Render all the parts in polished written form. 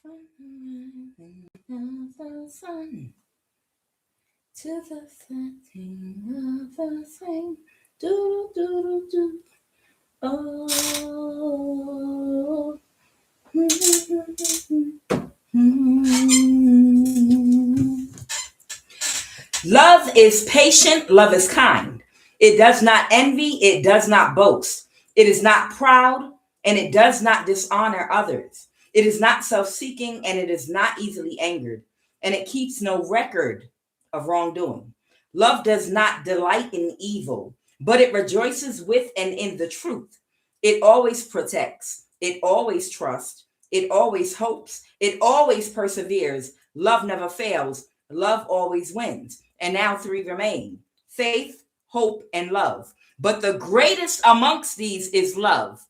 From the sun to the setting of the same. Do do do do. Oh. Love is patient, love is kind. It does not envy, it does not boast. It is not proud, and it does not dishonor others. It is not self seeking, and it is not easily angered. And it keeps no record of wrongdoing. Love does not delight in evil, but it rejoices with and in the truth. It always protects, it always trusts, it always hopes, it always perseveres. Love never fails, love always wins. And now three remain: faith, hope, and love. But the greatest amongst these is love.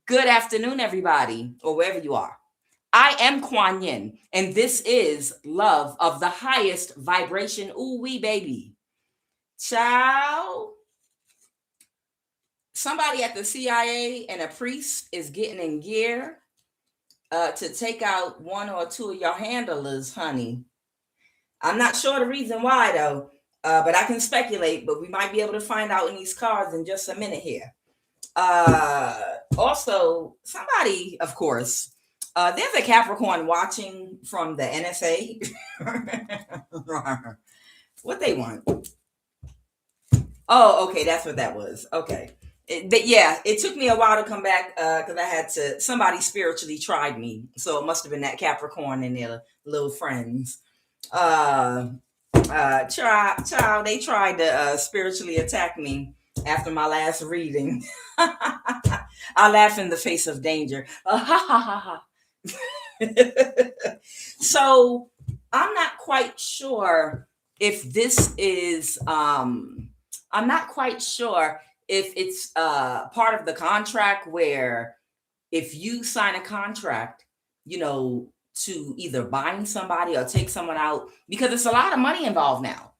Good afternoon, everybody, or wherever you are. I am QUAN, and this is love of the highest vibration. Oooweee, baby. Ciao. Somebody at the CIA and a priest is getting in gear to take out one or two of your handlers, honey. I'm not sure the reason why, though, but I can speculate, but we might be able to find out in these cards in just a minute here. Also, somebody, of course, there's a Capricorn watching from the NSA. What they want? Oh, okay, that's what that was. Okay. It took me a while to come back because I had to, somebody spiritually tried me. So it must have been that Capricorn and their little friends. Child, they tried to spiritually attack me after my last reading. I laugh in the face of danger. So I'm not quite sure if this is I'm not quite sure if it's part of the contract where if you sign a contract, to either bind somebody or take someone out, because it's a lot of money involved now.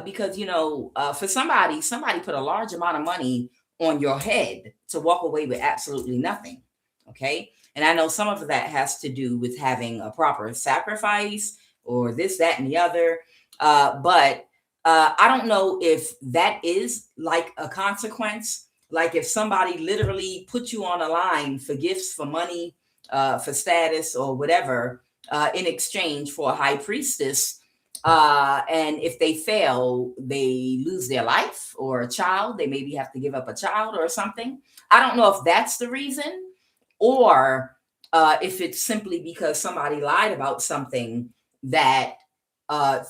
Because for somebody put a large amount of money on your head to walk away with absolutely nothing. Okay. And I know some of that has to do with having a proper sacrifice or this, that, and the other. But I don't know if that is like a consequence. Like if somebody literally put you on a line for gifts, for money, for status or whatever, in exchange for a high priestess. And if they fail, they lose their life, or a child. They maybe have to give up a child or something. I don't know if that's the reason, or if it's simply because somebody lied about something that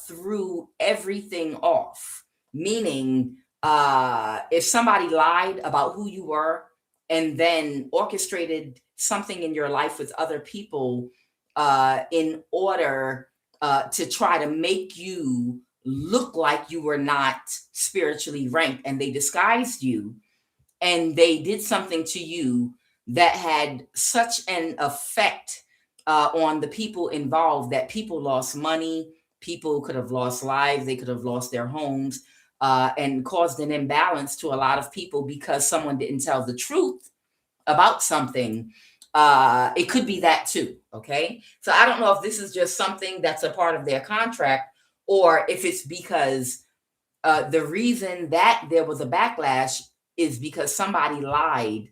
threw everything off. Meaning, if somebody lied about who you were and then orchestrated something in your life with other people in order to try to make you look like you were not spiritually ranked, and they disguised you, and they did something to you that had such an effect on the people involved that people lost money, people could have lost lives, they could have lost their homes, and caused an imbalance to a lot of people because someone didn't tell the truth about something. It could be that too. Okay. So I don't know if this is just something that's a part of their contract, or if it's because the reason that there was a backlash is because somebody lied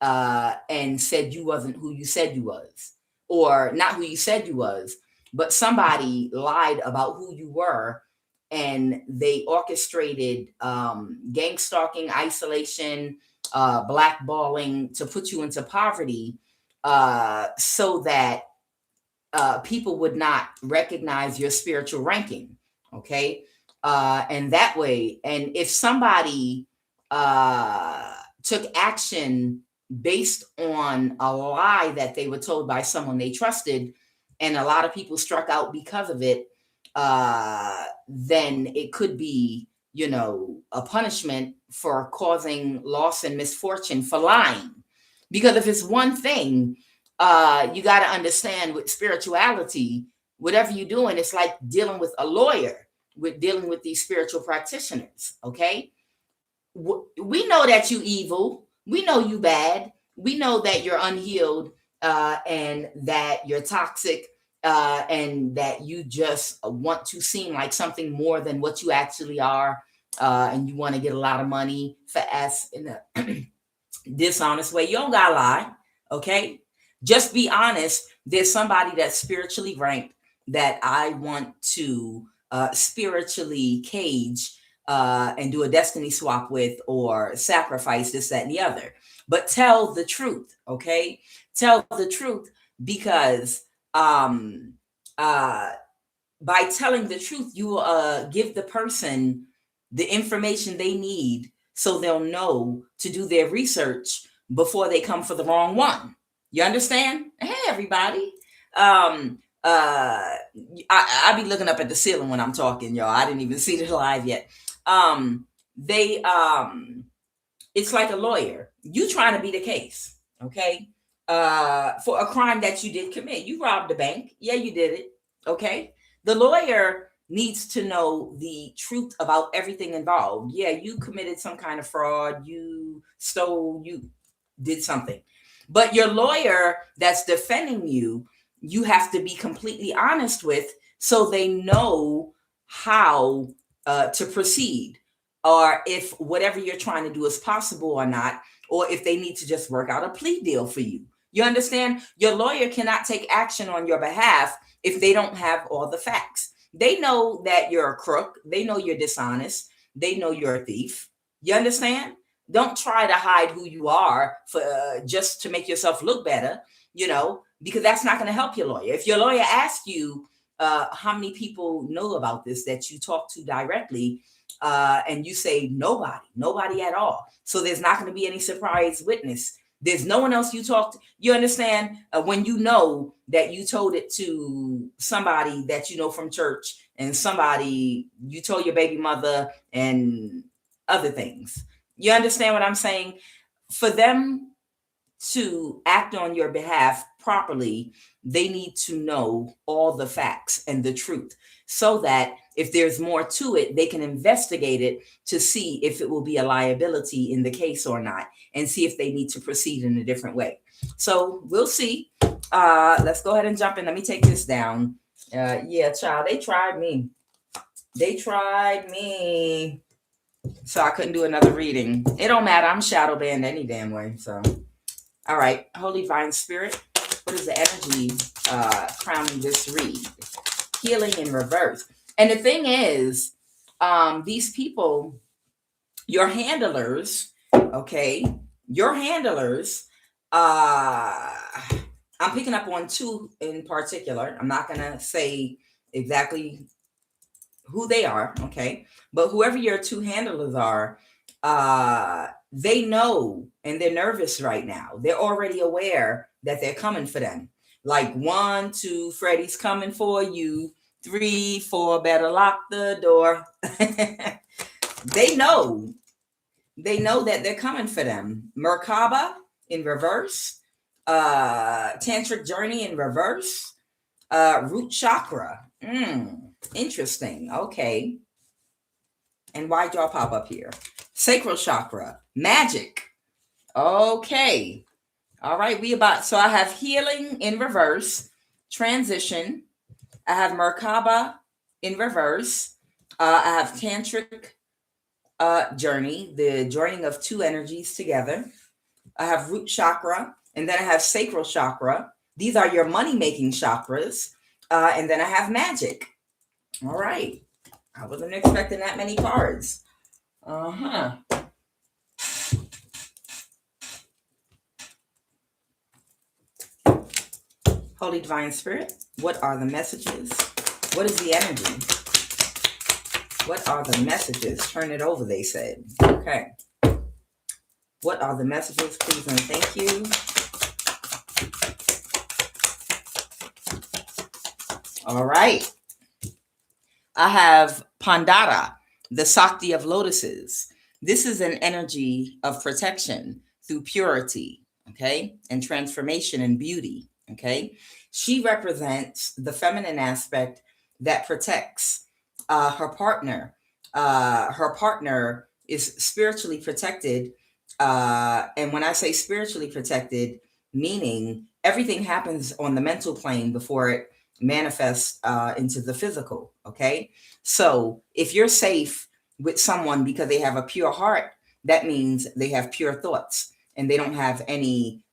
and said you wasn't who you said you was, or not who you said you was, but somebody lied about who you were, and they orchestrated gang stalking, isolation, blackballing to put you into poverty, so that people would not recognize your spiritual ranking. Okay. And that way, and if somebody took action based on a lie that they were told by someone they trusted, and a lot of people struck out because of it, then it could be, a punishment for causing loss and misfortune for lying. Because if it's one thing, you got to understand with spirituality, whatever you're doing, it's like dealing with a lawyer, with dealing with these spiritual practitioners. Okay. We know that you evil. We know you bad. We know that you're unhealed and that you're toxic, and that you just want to seem like something more than what you actually are, and you want to get a lot of money fast in a dishonest way. You don't gotta lie, okay? Just be honest. There's somebody that's spiritually ranked that I want to spiritually cage, and do a destiny swap with, or sacrifice this, that, and the other. But tell the truth, okay? Tell the truth, because um, uh, by telling the truth, you will give the person the information they need, so they'll know to do their research before they come for the wrong one. You understand? Hey, everybody. I be looking up at the ceiling when I'm talking, y'all. I didn't even see the live yet. They It's like a lawyer. You trying to be the case, okay? For a crime that you did commit. You robbed a bank. Yeah, you did it. Okay. The lawyer needs to know the truth about everything involved. Yeah, you committed some kind of fraud. You stole, you did something. But your lawyer that's defending you, you have to be completely honest with, so they know how to proceed, or if whatever you're trying to do is possible or not, or if they need to just work out a plea deal for you. You understand? Your lawyer cannot take action on your behalf if they don't have all the facts. They know that you're a crook. They know you're dishonest. They know you're a thief. You understand? Don't try to hide who you are for just to make yourself look better, because that's not going to help your lawyer. If your lawyer asks you how many people know about this that you talk to directly, and you say nobody at all. So there's not going to be any surprise witness. There's no one else you talk to. You understand? When you know that you told it to somebody that you know from church, and somebody you told your baby mother, and other things. You understand what I'm saying? For them to act on your behalf properly, they need to know all the facts and the truth, so that if there's more to it, they can investigate it to see if it will be a liability in the case or not, and see if they need to proceed in a different way. So we'll see. Let's go ahead and jump in. Let me take this down. Yeah, child, they tried me. So I couldn't do another reading. It don't matter. I'm shadow banned any damn way. So, all right. Holy Divine Spirit, what is the energy crowning this read? Healing in reverse. And the thing is, these people, your handlers, okay, your handlers, I'm picking up on two in particular. I'm not going to say exactly who they are, okay? But whoever your two handlers are, they know, and they're nervous right now. They're already aware that they're coming for them. Like 1, 2, Freddy's coming for you. 3, 4, better lock the door. They know that they're coming for them. Merkaba in reverse, tantric journey in reverse, root chakra. Interesting. Okay. And why'd y'all pop up here? Sacral chakra, magic. Okay. All right. So I have healing in reverse, transition. I have Merkaba in reverse. I have tantric journey, the joining of two energies together. I have root chakra, and then I have sacral chakra. These are your money-making chakras. And then I have magic. All right. I wasn't expecting that many cards. Holy Divine Spirit, what are the messages? What is the energy? What are the messages? Turn it over, they said. Okay. What are the messages, please and thank you? All right. I have Pandara, the Sakti of lotuses. This is an energy of protection through purity, okay, and transformation and beauty, okay. She represents the feminine aspect that protects her partner. Her partner is spiritually protected. And when I say spiritually protected, meaning everything happens on the mental plane before it manifests into the physical. Okay. So if you're safe with someone because they have a pure heart, that means they have pure thoughts and they don't have any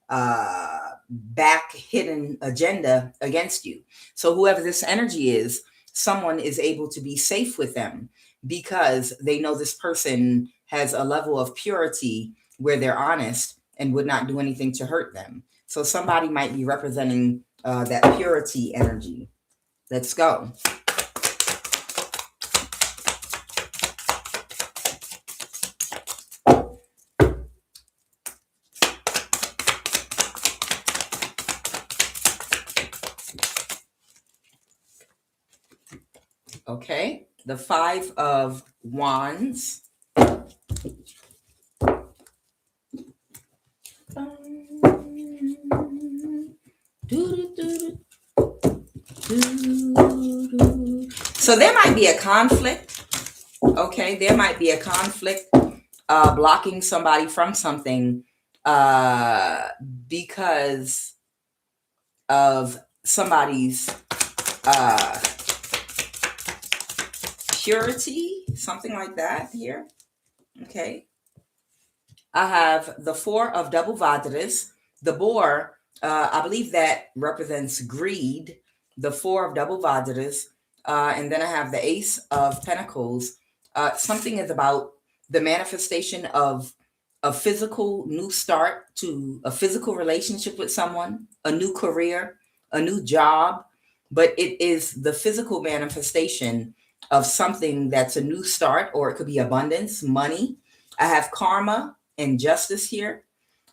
back hidden agenda against you. So whoever this energy is, someone is able to be safe with them because they know this person has a level of purity where they're honest and would not do anything to hurt them. So somebody might be representing that purity energy. Let's go. Okay, the Five of Wands. So there might be a conflict. Okay, there might be a conflict blocking somebody from something because of somebody's purity, something like that here. Okay. I have the Four of Double Vajras. The boar, I believe that represents greed. The Four of Double Vajras. And then I have the Ace of Pentacles. Something is about the manifestation of a physical new start to a physical relationship with someone, a new career, a new job. But it is the physical manifestation of something that's a new start, or it could be abundance, money. I have karma and justice here.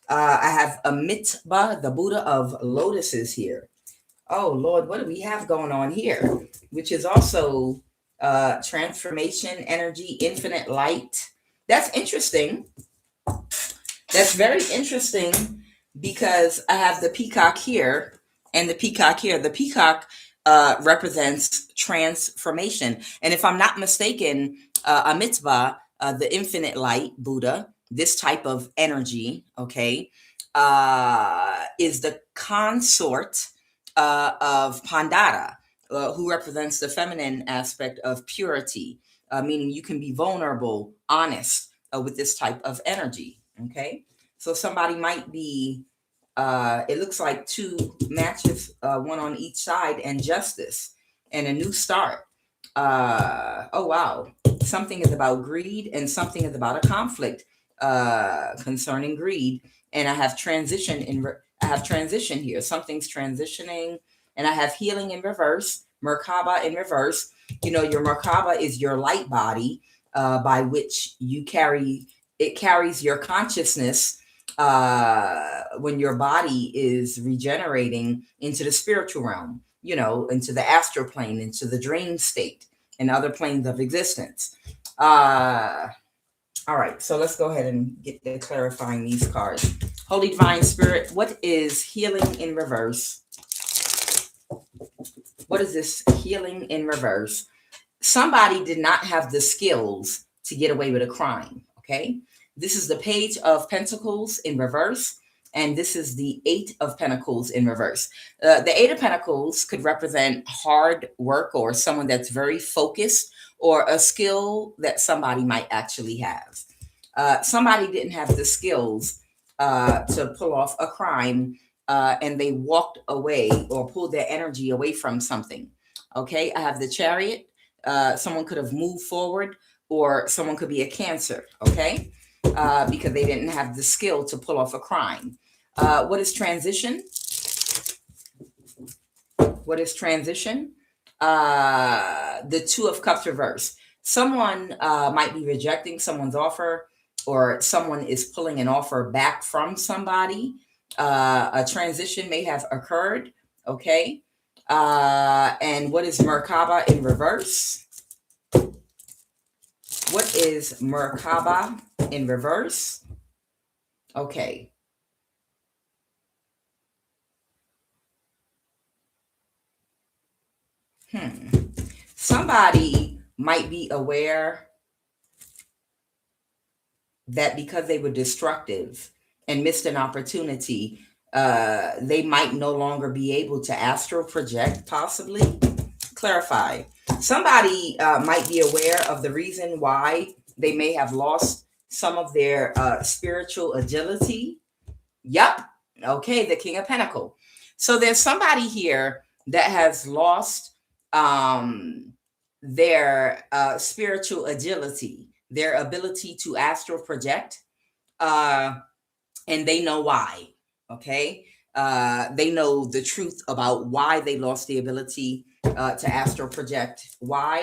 I have Amitabha, the Buddha of lotuses here. Oh Lord, what do we have going on here? Which is also transformation, energy, infinite light. That's interesting. That's very interesting because I have the peacock here and the peacock here. The peacock represents transformation. And if I'm not mistaken, Amitabha, the infinite light, Buddha, this type of energy, okay, is the consort of Pandara, who represents the feminine aspect of purity, meaning you can be vulnerable, honest with this type of energy. Okay, so somebody might be, it looks like two matches, one on each side, and justice and a new start. Oh, wow. Something is about greed and something is about a conflict concerning greed. And I have transition I have transition here. Something's transitioning, and I have healing in reverse, Merkaba in reverse. You know, your Merkaba is your light body by which you carry, it carries your consciousness when your body is regenerating into the spiritual realm, you know, into the astral plane, into the dream state, and other planes of existence. All right, so let's go ahead and get to clarifying these cards. Holy Divine Spirit, what is healing in reverse? What is this healing in reverse? Somebody did not have the skills to get away with a crime, okay? This is the Page of Pentacles in reverse, and this is the Eight of Pentacles in reverse. The Eight of Pentacles could represent hard work or someone that's very focused, or a skill that somebody might actually have. Somebody didn't have the skills to pull off a crime, and they walked away or pulled their energy away from something. Okay, I have the Chariot. Someone could have moved forward, or someone could be a Cancer, okay? Because they didn't have the skill to pull off a crime. What is transition? What is transition? The Two of Cups reverse. Someone might be rejecting someone's offer, or someone is pulling an offer back from somebody. A transition may have occurred, okay? And what is Merkaba in reverse? What is Merkaba in reverse? Okay. Somebody might be aware that because they were destructive and missed an opportunity, They might no longer be able to astral project, possibly. Clarify. Somebody might be aware of the reason why they may have lost some of their spiritual agility. Yep. Okay, the King of Pentacles. So there's somebody here that has lost their spiritual agility, their ability to astral project, and they know why. Okay. They know the truth about why they lost the ability to astral project. Why?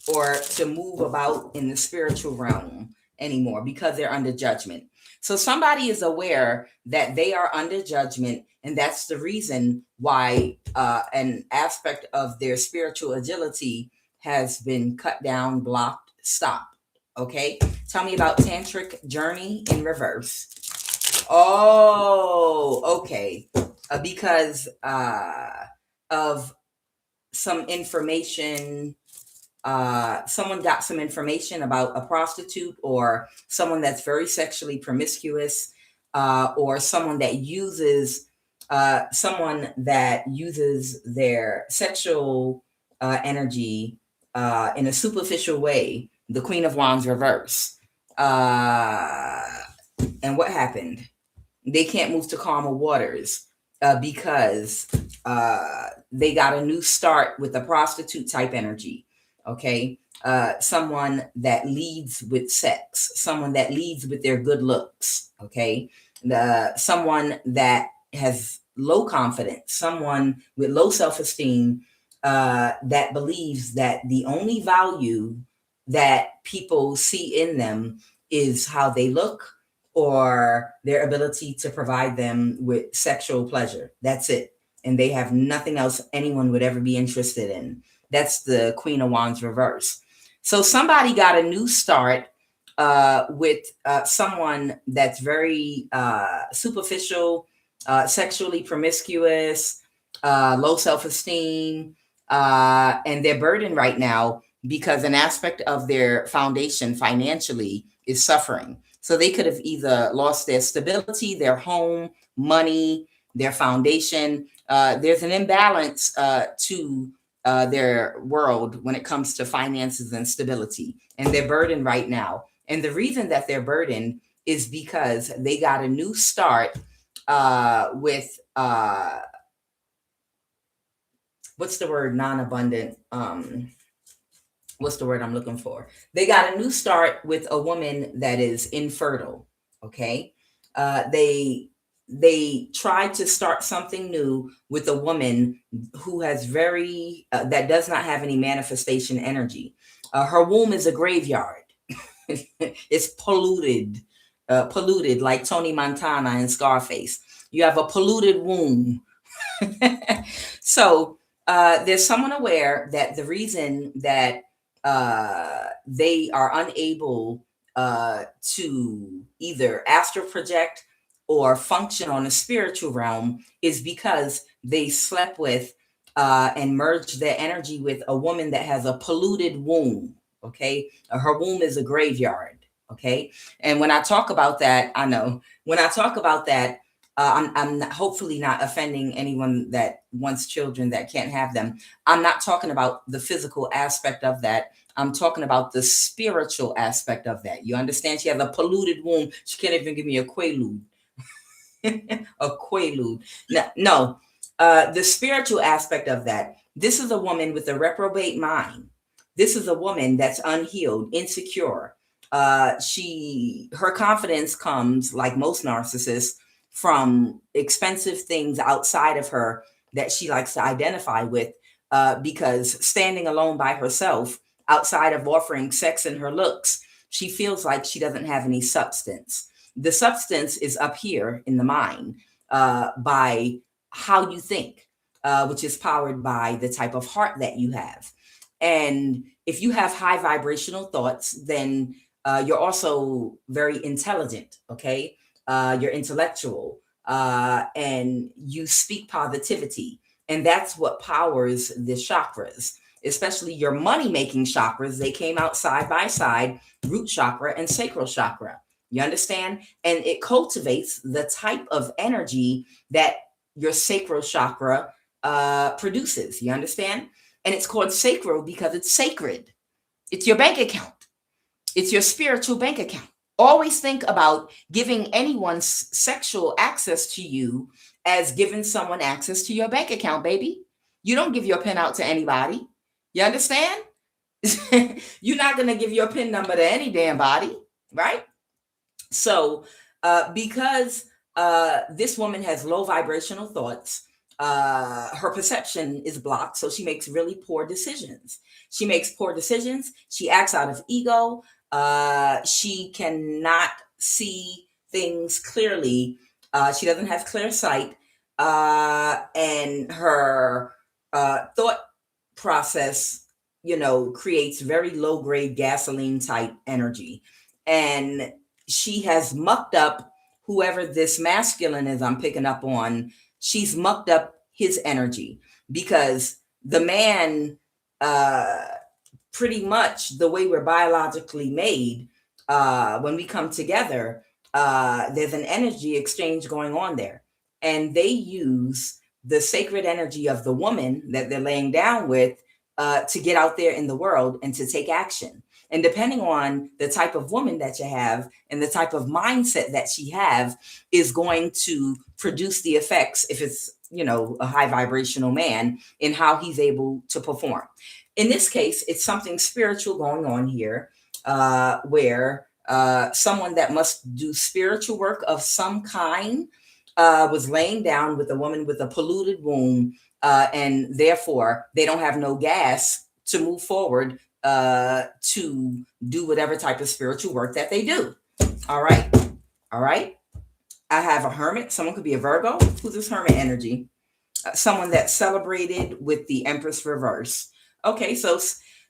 Or to move about in the spiritual realm anymore, because they're under judgment. So somebody is aware that they are under judgment, and that's the reason why an aspect of their spiritual agility has been cut down, blocked, stopped. Okay, tell me about tantric journey in reverse. Oh, okay. Because of some information, someone got some information about a prostitute or someone that's very sexually promiscuous, or someone that uses their sexual energy in a superficial way. The Queen of Wands reverse. And what happened? They can't move to calmer waters because they got a new start with a prostitute type energy. Okay. Someone that leads with sex, someone that leads with their good looks. Okay. Someone that has low confidence, someone with low self-esteem, that believes that the only value that people see in them is how they look or their ability to provide them with sexual pleasure. That's it. And they have nothing else anyone would ever be interested in. That's the Queen of Wands reverse. So somebody got a new start with someone that's very superficial, sexually promiscuous, low self-esteem, and they're burdened right now because an aspect of their foundation financially is suffering. So they could have either lost their stability, their home, money, their foundation. There's an imbalance to their world when it comes to finances and stability, and they're burdened right now. And the reason that they're burdened is because they got a new start with what's the word? Non-abundant. What's the word I'm looking for? They got a new start with a woman that is infertile. Okay. They tried to start something new with a woman who has very, that does not have any manifestation energy. Her womb is a graveyard. It's polluted like Tony Montana and Scarface. You have a polluted womb. So there's someone aware that the reason that they are unable to either astral project or function on a spiritual realm is because they slept with and merged their energy with a woman that has a polluted womb. Okay. Her womb is a graveyard. Okay. And when I talk about that, I know when I talk about that, I'm hopefully not offending anyone that wants children that can't have them. I'm not talking about the physical aspect of that. I'm talking about the spiritual aspect of that. You understand? She has a polluted womb. She can't even give me a quaalude. A quaalude. No. The spiritual aspect of that. This is a woman with a reprobate mind. This is a woman that's unhealed, insecure. Her confidence comes, like most narcissists, from expensive things outside of her that she likes to identify with, because standing alone by herself, outside of offering sex and her looks, she feels like she doesn't have any substance. The substance is up here in the mind, by how you think, which is powered by the type of heart that you have. And if you have high vibrational thoughts, then you're also very intelligent, okay? You're intellectual, and you speak positivity. And that's what powers the chakras, especially your money-making chakras. They came out side by side, root chakra and sacral chakra. You understand? And it cultivates the type of energy that your sacral chakra produces. You understand? And it's called sacral because it's sacred. It's your bank account. It's your spiritual bank account. Always think about giving anyone's sexual access to you as giving someone access to your bank account, baby. You don't give your PIN out to anybody. You understand? You're not going to give your PIN number to any damn body, right? So, because this woman has low vibrational thoughts, her perception is blocked. So she makes really poor decisions. She makes poor decisions. She acts out of ego. She cannot see things clearly. She doesn't have clear sight. And her thought process, creates very low grade gasoline type energy. And she has mucked up whoever this masculine is I'm picking up on. She's mucked up his energy because the man, pretty much the way we're biologically made, when we come together, there's an energy exchange going on there. And they use the sacred energy of the woman that they're laying down with to get out there in the world and to take action. And depending on the type of woman that you have and the type of mindset that she have is going to produce the effects, if it's, a high vibrational man, in how he's able to perform. In this case, it's something spiritual going on here, where someone that must do spiritual work of some kind was laying down with a woman with a polluted womb, and therefore they don't have no gas to move forward to do whatever type of spiritual work that they do. All right. I have a hermit. Someone could be a Virgo. Who's this hermit energy? Someone that celebrated with the Empress reverse. Okay, so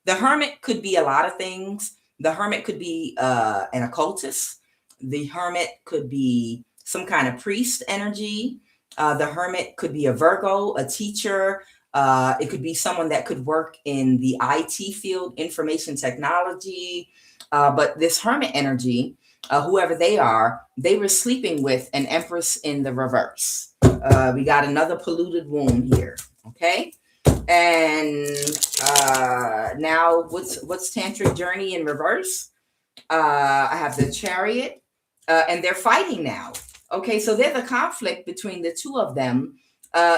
the hermit could be a lot of things. The hermit could be an occultist. The hermit could be some kind of priest energy. The hermit could be a Virgo, a teacher. It could be someone that could work in the IT field, information technology. But this hermit energy, whoever they are, they were sleeping with an Empress in the reverse. We got another polluted womb here. Okay. And now what's Tantric Journey in reverse? I have the Chariot, and they're fighting now. Okay, so there's a conflict between the two of them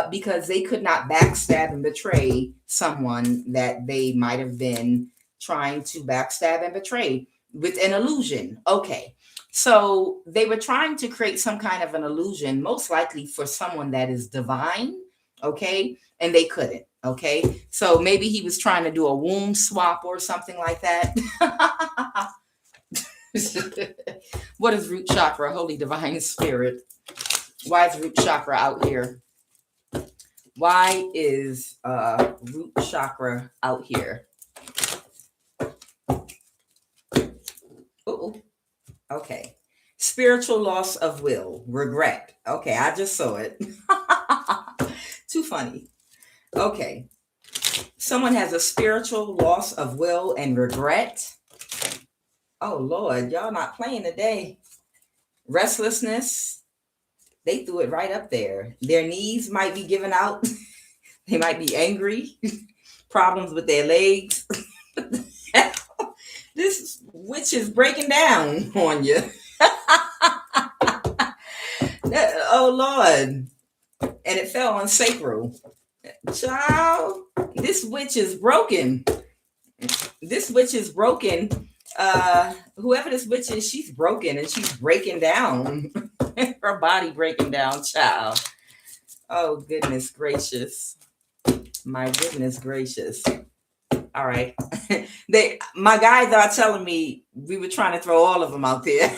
because they could not backstab and betray someone that they might have been trying to backstab and betray with an illusion. Okay, so they were trying to create some kind of an illusion, most likely for someone that is divine. Okay, and they couldn't. Okay, so maybe he was trying to do a womb swap or something like that. What is root chakra? Holy divine spirit. Why is root chakra out here? Why is root chakra out here? Uh-oh. Okay. Spiritual loss of will, regret. Okay, I just saw it. Too funny. Okay. Someone has a spiritual loss of will and regret. Oh, Lord, y'all not playing today. Restlessness. They threw it right up there. Their knees might be giving out. They might be angry. Problems with their legs. This witch is breaking down on you. Oh, Lord. And it fell on sacral. Child, this witch is broken. This witch is broken. Whoever this witch is, she's broken and she's breaking down. Her body breaking down, child. Oh, goodness gracious. My goodness gracious. All right. My guys are telling me we were trying to throw all of them out there.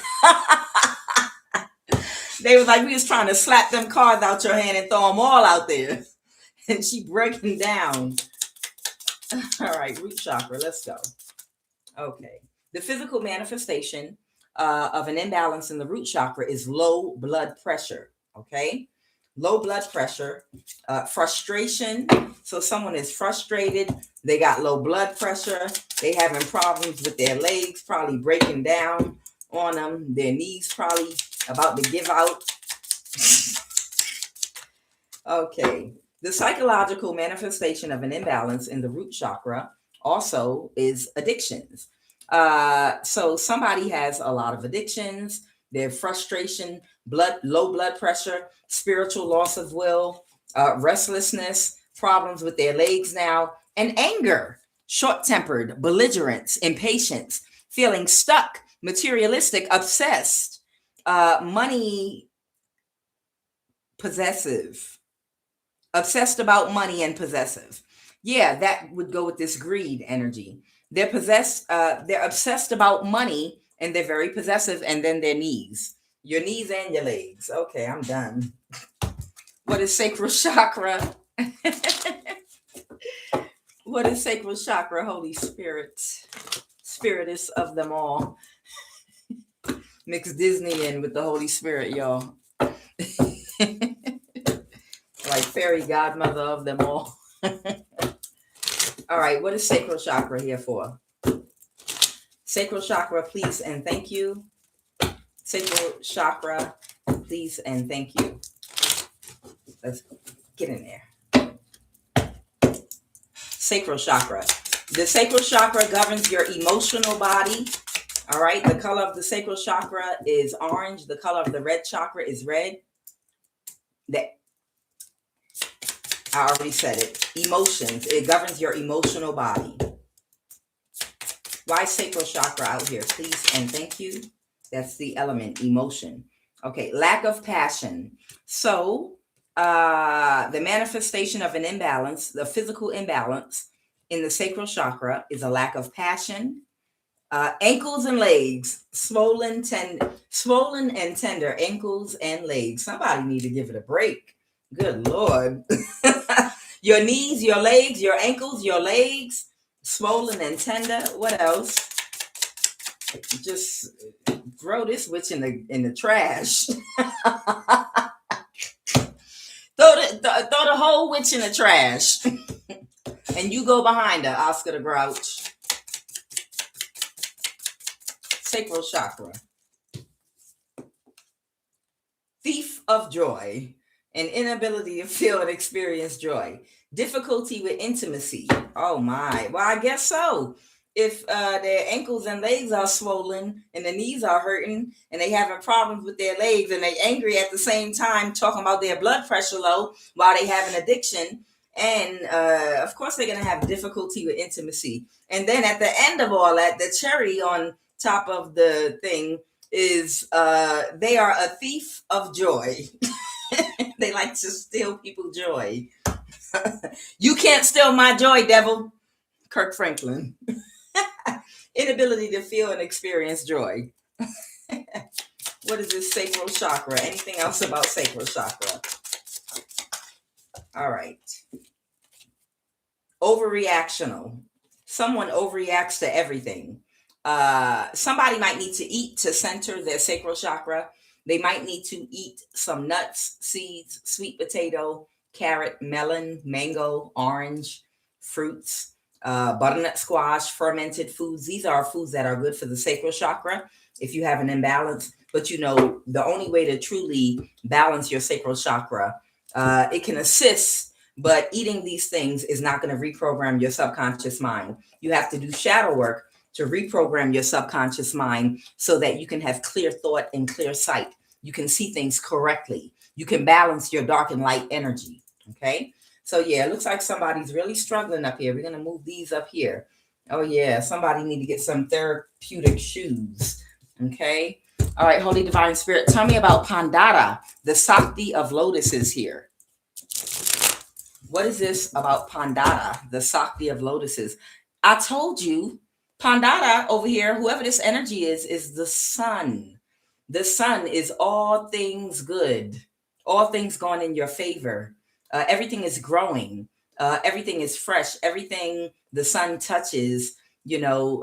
They was like, we was trying to slap them cards out your hand and throw them all out there. And she breaking down. All right, root chakra, let's go. Okay. The physical manifestation of an imbalance in the root chakra is low blood pressure. Okay. Low blood pressure, frustration. So someone is frustrated. They got low blood pressure. They having problems with their legs, probably breaking down. on them. Their knees probably about to give out. Okay. The psychological manifestation of an imbalance in the root chakra also is addictions. So somebody has a lot of addictions, their frustration, low blood pressure, spiritual loss of will, restlessness, problems with their legs now, and anger, short-tempered, belligerence, impatience, feeling stuck, materialistic, obsessed, money possessive, obsessed about money and possessive. Yeah, that would go with this greed energy. They're obsessed about money and they're very possessive, and then their knees. Your knees and your legs. Okay, I'm done. What is sacral chakra? What is sacral chakra, Holy Spirit? Spiritist of them all. Mix Disney in with the Holy Spirit, y'all. Like fairy godmother of them all. All right, what is sacral chakra here for? Sacral chakra, please and thank you. Sacral chakra, please and thank you. Let's get in there. Sacral chakra. The sacral chakra governs your emotional body. All right, the color of the sacral chakra is orange. The color of the red chakra is red. I already said it. Emotions. It governs your emotional body. Why sacral chakra out here? Please and thank you. That's the element, emotion. Okay, lack of passion. So, the manifestation of an imbalance, the physical imbalance in the sacral chakra is a lack of passion. Ankles and legs, swollen and tender ankles and legs. Somebody need to give it a break. Good Lord. Your knees, your legs, your ankles, your legs, swollen and tender. What else? Just throw this witch in the trash. throw the whole witch in the trash. And you go behind her, Oscar the Grouch. Sacral chakra. Thief of joy. An inability to feel and experience joy. Difficulty with intimacy. Oh my. Well, I guess so. If their ankles and legs are swollen and the knees are hurting and they having problems with their legs and they angry at the same time talking about their blood pressure low while they have an addiction. And of course they're going to have difficulty with intimacy. And then at the end of all that, the cherry on top of the thing is they are a thief of joy. They like to steal people's joy. You can't steal my joy, devil. Kirk Franklin. Inability to feel and experience joy. What is this sacral chakra? Anything else about sacral chakra? All right. Overreactional. Someone overreacts to everything. Somebody might need to eat to center their sacral chakra. They might need to eat some nuts, seeds, sweet potato, carrot, melon, mango, orange, fruits, butternut squash, fermented foods. These are foods that are good for the sacral chakra if you have an imbalance. But you know, the only way to truly balance your sacral chakra, it can assist, but eating these things is not going to reprogram your subconscious mind. You have to do shadow work to reprogram your subconscious mind so that you can have clear thought and clear sight. You can see things correctly. You can balance your dark and light energy. Okay. So yeah, it looks like somebody's really struggling up here. We're going to move these up here. Oh yeah. Somebody need to get some therapeutic shoes. Okay. All right. Holy Divine Spirit, tell me about Pandada, the Sakti of lotuses here. What is this about Pandada, the Sakti of lotuses? I told you, Pandada over here, whoever this energy is the sun. The sun is all things good, all things going in your favor. Everything is growing. Everything is fresh. Everything the sun touches,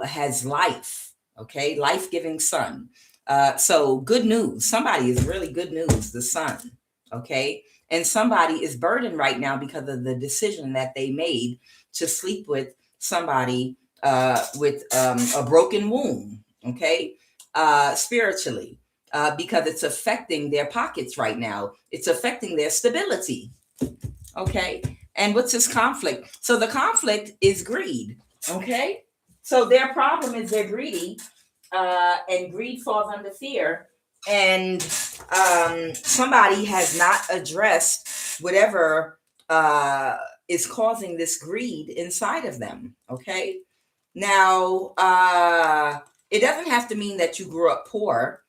has life. Okay, life-giving sun. So good news. Somebody is really good news, the sun. Okay, and somebody is burdened right now because of the decision that they made to sleep with somebody with a broken womb. Okay. spiritually, because it's affecting their pockets right now. It's affecting their stability. Okay. And what's this conflict? So the conflict is greed. Okay. So their problem is they're greedy, and greed falls under fear. And somebody has not addressed whatever is causing this greed inside of them. Okay. Now, it doesn't have to mean that you grew up poor.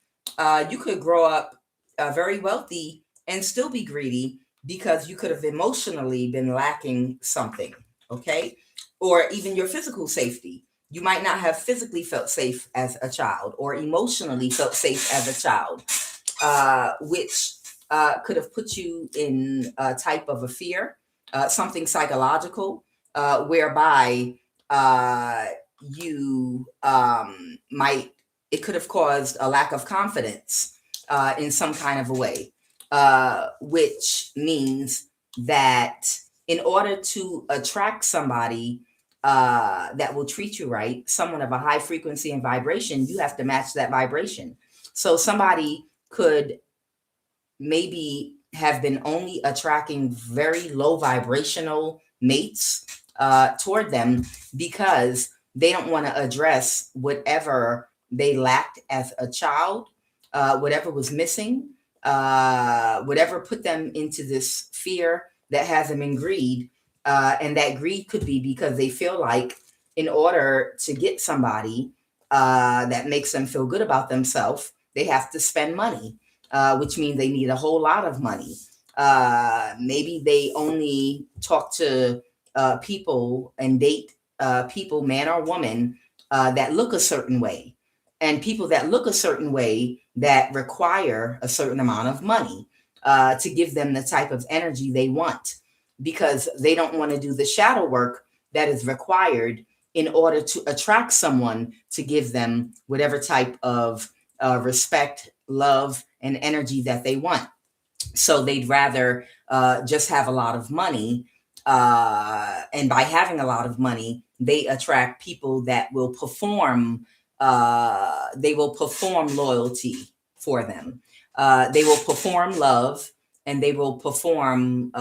You could grow up very wealthy and still be greedy because you could have emotionally been lacking something. Okay. Or even your physical safety. You might not have physically felt safe as a child or emotionally felt safe as a child, which could have put you in a type of a fear, something psychological, whereby you might, it could have caused a lack of confidence in some kind of a way, which means that in order to attract somebody that will treat you right, someone of a high frequency and vibration, you have to match that vibration. So somebody could maybe have been only attracting very low vibrational mates toward them because they don't want to address whatever they lacked as a child, whatever was missing, whatever put them into this fear that has them in greed. And that greed could be because they feel like in order to get somebody that makes them feel good about themselves, they have to spend money, which means they need a whole lot of money. Maybe they only talk to people and date people, man or woman, that look a certain way. And people that look a certain way that require a certain amount of money to give them the type of energy they want, because they don't want to do the shadow work that is required in order to attract someone to give them whatever type of respect, love, and energy that they want. So they'd rather just have a lot of money. And by having a lot of money, they attract people that will perform. They will perform loyalty for them. They will perform love, and they will perform.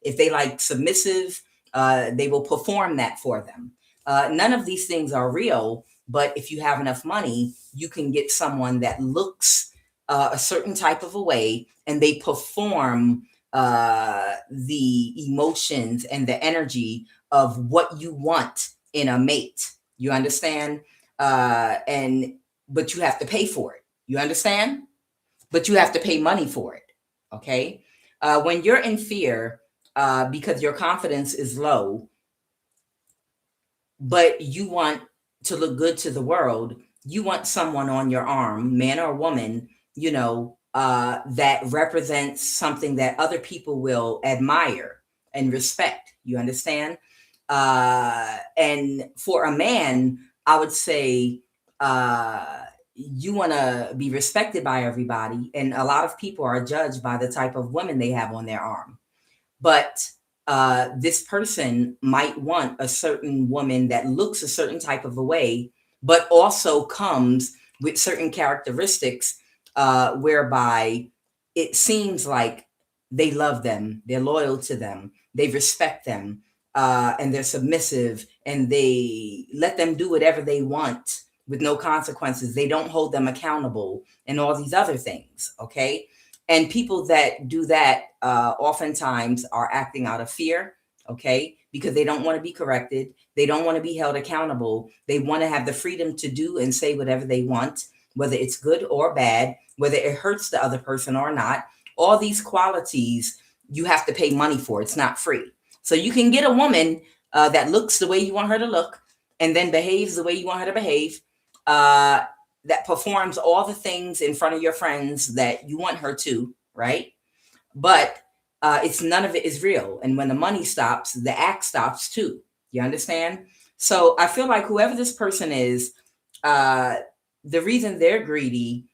If they like submissive, they will perform that for them. None of these things are real, but if you have enough money, you can get someone that looks a certain type of a way, and they perform the emotions and the energy of what you want in a mate. You understand? But you have to pay for it. You understand? But you have to pay money for it. Okay. When you're in fear, because your confidence is low, but you want to look good to the world, you want someone on your arm, man or woman, that represents something that other people will admire and respect. You understand? And for a man, I would say you want to be respected by everybody. And a lot of people are judged by the type of women they have on their arm. But this person might want a certain woman that looks a certain type of a way, but also comes with certain characteristics whereby it seems like they love them, they're loyal to them, they respect them, and they're submissive, and they let them do whatever they want with no consequences. They don't hold them accountable and all these other things. Okay. And people that do that oftentimes are acting out of fear, okay, because they don't want to be corrected. They don't want to be held accountable. They want to have the freedom to do and say whatever they want, whether it's good or bad, whether it hurts the other person or not. All these qualities, you have to pay money for. It's not free. So you can get a woman that looks the way you want her to look and then behaves the way you want her to behave, that performs all the things in front of your friends that you want her to, right? But it's none of it is real. And when the money stops, the act stops too. You understand? So I feel like whoever this person is, the reason they're greedy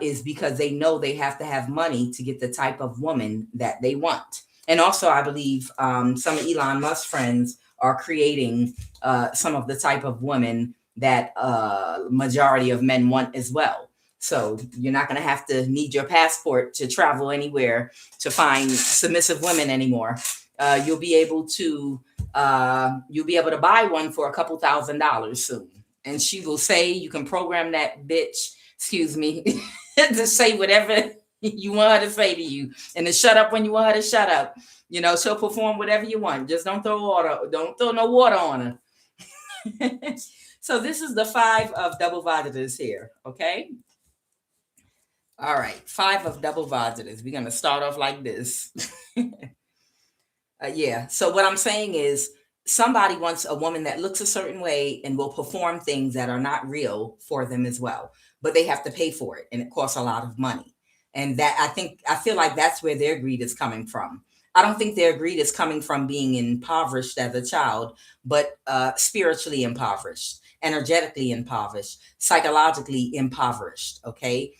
is because they know they have to have money to get the type of woman that they want. And also, I believe some of Elon Musk's friends are creating some of the type of women that majority of men want as well. So you're not going to have to need your passport to travel anywhere to find submissive women anymore. You'll be able to buy one for a couple $1,000s soon, and she will say, you can program that bitch, excuse me, to say whatever you want her to say to you, and to shut up when you want her to shut up. You know, she'll perform whatever you want. Just don't throw no water on her. So this is the 5 of double positives here. Okay. All right. 5 of double positives. We're going to start off like this. Yeah. So what I'm saying is, somebody wants a woman that looks a certain way and will perform things that are not real for them as well, but they have to pay for it, and it costs a lot of money. And that I feel like that's where their greed is coming from. I don't think their greed is coming from being impoverished as a child, but spiritually impoverished, energetically impoverished, psychologically impoverished. Okay.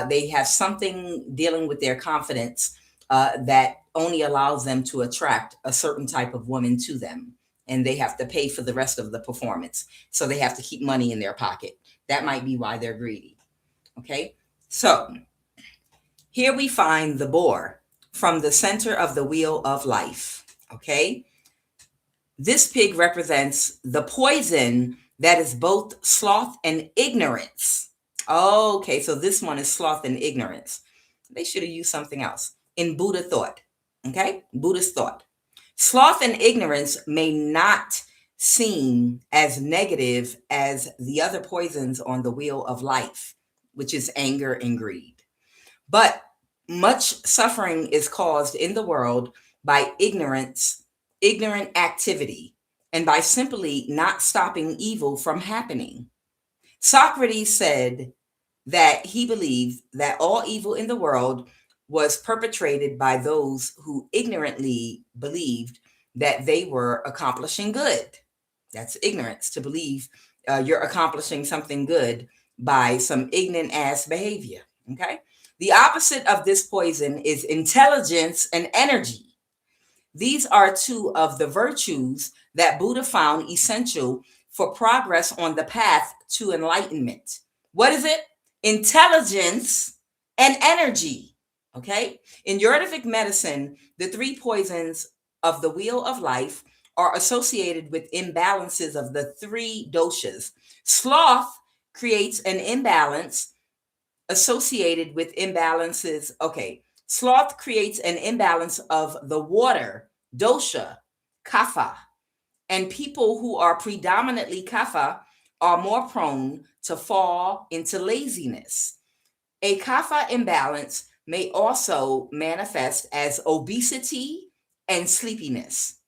They have something dealing with their confidence that only allows them to attract a certain type of woman to them. And they have to pay for the rest of the performance. So they have to keep money in their pocket. That might be why they're greedy. Okay. So here we find the boar from the center of the wheel of life. Okay. This pig represents the poison that is both sloth and ignorance. Okay. So this one is sloth and ignorance. They should have used something else. In Buddha thought. Okay. Buddhist thought. Sloth and ignorance may not seem as negative as the other poisons on the wheel of life, which is anger and greed. But much suffering is caused in the world by ignorant activity, and by simply not stopping evil from happening. Socrates said that he believed that all evil in the world was perpetrated by those who ignorantly believed that they were accomplishing good. That's ignorance, to believe you're accomplishing something good by some ignorant ass behavior. Okay. The opposite of this poison is intelligence and energy. These are 2 of the virtues that Buddha found essential for progress on the path to enlightenment. What is it? Intelligence and energy. Okay. In Ayurvedic medicine, the 3 poisons of the wheel of life are associated with imbalances of the 3 doshas. Sloth creates an imbalance associated with imbalances. Okay. Sloth creates an imbalance of the water dosha, kapha, and people who are predominantly kapha are more prone to fall into laziness. A kapha imbalance may also manifest as obesity and sleepiness.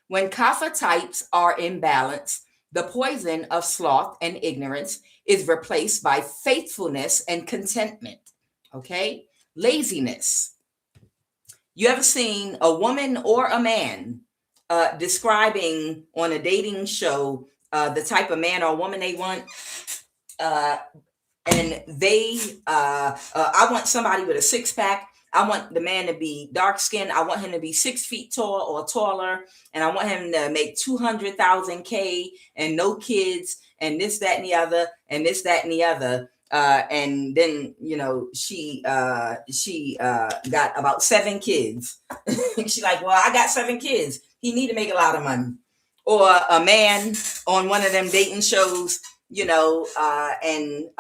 When kapha types are imbalanced, the poison of sloth and ignorance is replaced by faithfulness and contentment. Okay? Laziness. You ever seen a woman or a man describing on a dating show the type of man or woman they want? And they I want somebody with a 6-pack. I want the man to be dark skinned. I want him to be 6 feet tall or taller, and I want him to make 200,000 K and no kids and this, that, and the other, and this, that, and the other. And then, you know, she got about 7 kids. She's like, well, I got 7 kids. He need to make a lot of money. Or a man on one of them dating shows, you know, and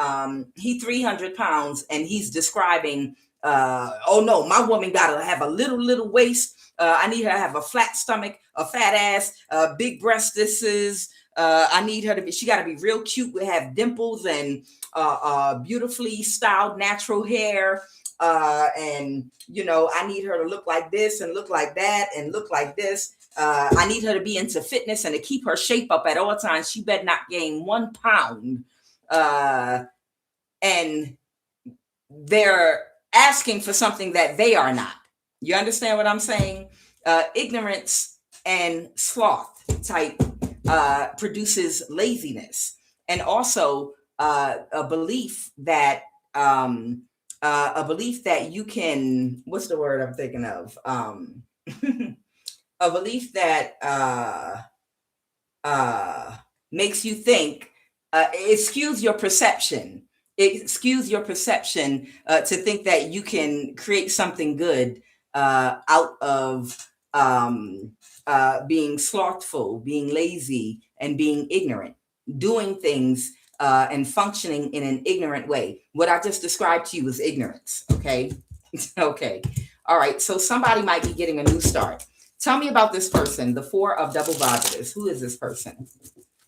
he 300 pounds, and he's describing, oh no, my woman gotta have a little waist. I need her to have a flat stomach, a fat ass, big breastises. I need her to be, she gotta be real cute, have dimples and beautifully styled natural hair. And you know, I need her to look like this and look like that and look like this. I need her to be into fitness and to keep her shape up at all times. She better not gain 1 pound. And they're asking for something that they are not. You understand what I'm saying? Ignorance and sloth type produces laziness, and also a belief that you can, what's the word I'm thinking of? A belief that makes you think it skews your perception. It skews your perception to think that you can create something good out of being slothful, being lazy, and being ignorant, doing things and functioning in an ignorant way. What I just described to you is ignorance. Okay. Okay. All right. So somebody might be getting a new start. Tell me about this person, the Four of Double Positives. Who is this person?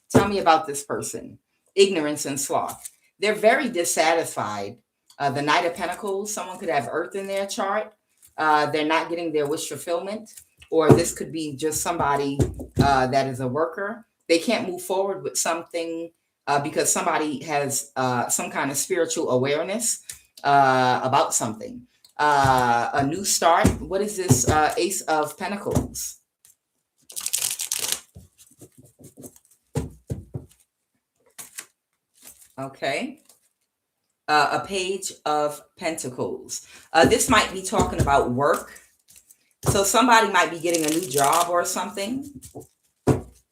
Tell me about this person. Ignorance and sloth. They're very dissatisfied. The Knight of Pentacles, someone could have Earth in their chart. They're not getting their wish fulfillment, or this could be just somebody that is a worker. They can't move forward with something because somebody has some kind of spiritual awareness about something. A new start. What is this Ace of Pentacles? Okay. A Page of Pentacles. This might be talking about work. So somebody might be getting a new job or something.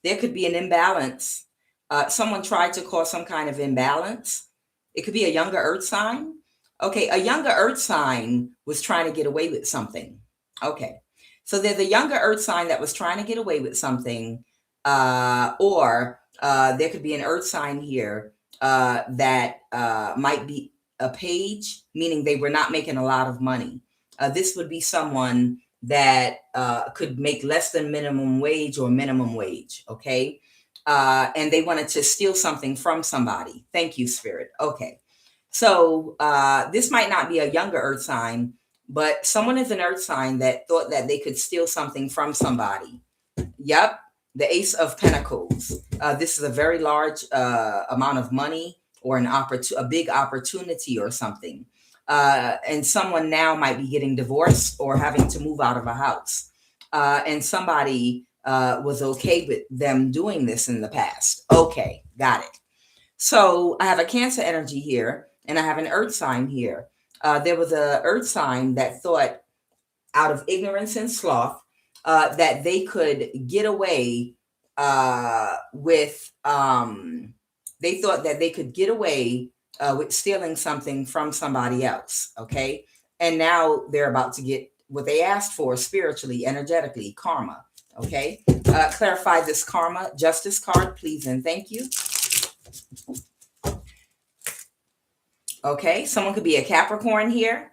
There could be an imbalance. Someone tried to cause some kind of imbalance. It could be a younger Earth sign. Okay, a younger Earth sign was trying to get away with something. Okay, so there's a younger Earth sign that was trying to get away with something. Or there could be an Earth sign here that might be a page, meaning they were not making a lot of money. This would be someone that could make less than minimum wage or minimum wage, okay? And they wanted to steal something from somebody. Thank you, Spirit. Okay. So this might not be a younger Earth sign, but someone is an Earth sign that thought that they could steal something from somebody. Yep. The Ace of Pentacles. This is a very large amount of money or a big opportunity or something. And someone now might be getting divorced or having to move out of a house. And somebody was okay with them doing this in the past. Okay, got it. So I have a Cancer energy here, and I have an Earth sign here. There was a Earth sign that thought, out of ignorance and sloth, that they could get away with. They thought that they could get away with stealing something from somebody else. Okay, and now they're about to get what they asked for spiritually, energetically, karma. Okay, clarify this karma justice card, please and thank you. Okay, someone could be a Capricorn here.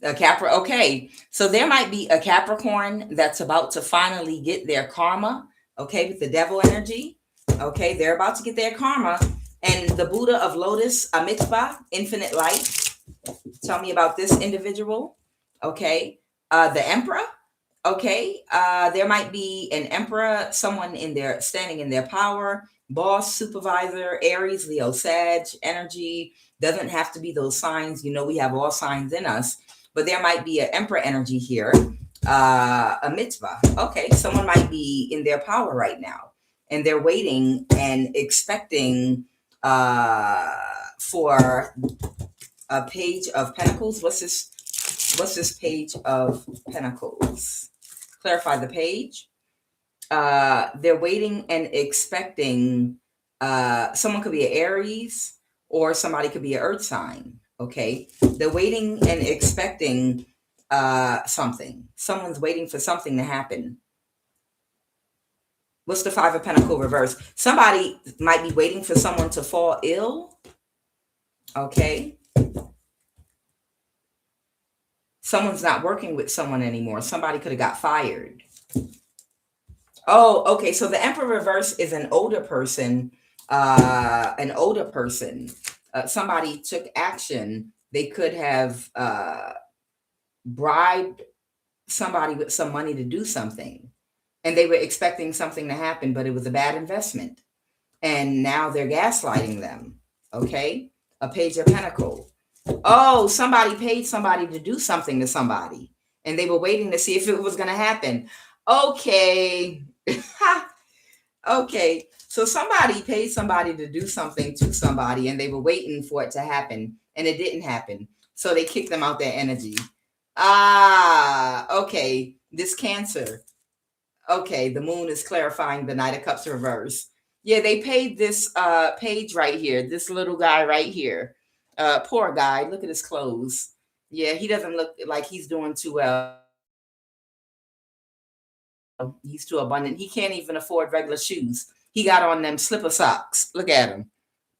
Okay, so there might be a Capricorn that's about to finally get their karma. Okay, with the Devil energy. Okay, they're about to get their karma. And the Buddha of Lotus, Amitabha, infinite light. Tell me about this individual. Okay, the Emperor. Okay, there might be an Emperor, someone in there standing in their power, boss, supervisor, Aries, Leo, Sag, energy. Doesn't have to be those signs. You know, we have all signs in us, but there might be an Emperor energy here, a mitzvah. Okay, someone might be in their power right now, and they're waiting and expecting for a Page of Pentacles. What's this Page of Pentacles? Clarify the page. They're waiting and expecting. Someone could be an Aries, or somebody could be an Earth sign. Okay, they're waiting and expecting something. Someone's waiting for something to happen. What's the Five of Pentacles reverse? Somebody might be waiting for someone to fall ill. Okay. Someone's not working with someone anymore. Somebody could have got fired. Oh, okay. So the Emperor reverse is an older person. Somebody took action. They could have bribed somebody with some money to do something, and they were expecting something to happen, but it was a bad investment, and now they're gaslighting them. Okay, a Page of Pentacles. Oh, somebody paid somebody to do something to somebody, and they were waiting to see if it was going to happen. Okay. Okay. So somebody paid somebody to do something to somebody, and they were waiting for it to happen, and it didn't happen. So they kicked them out their energy. Okay. This Cancer. Okay. The Moon is clarifying the Knight of Cups reverse. Yeah, they paid this page right here, this little guy right here. Poor guy. Look at his clothes. Yeah, he doesn't look like he's doing too well. He's too abundant. He can't even afford regular shoes. He got on them slipper socks. Look at him.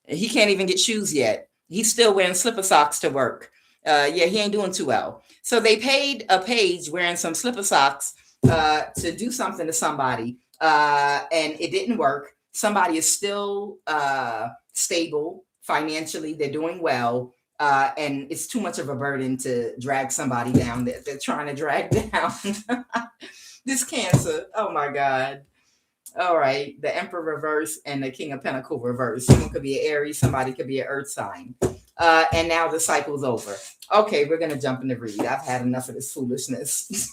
He can't even get shoes yet. He's still wearing slipper socks to work. Yeah, he ain't doing too well. So they paid a page wearing some slipper socks to do something to somebody, and it didn't work. Somebody is still stable financially. They're doing well. And it's too much of a burden to drag somebody down that they're trying to drag down. This Cancer. Oh my God. All right, the Emperor reverse and the King of Pentacle reverse. Someone could be an Aries, somebody could be an Earth sign. And now the cycle's over. Okay, we're gonna jump in the read. I've had enough of this foolishness.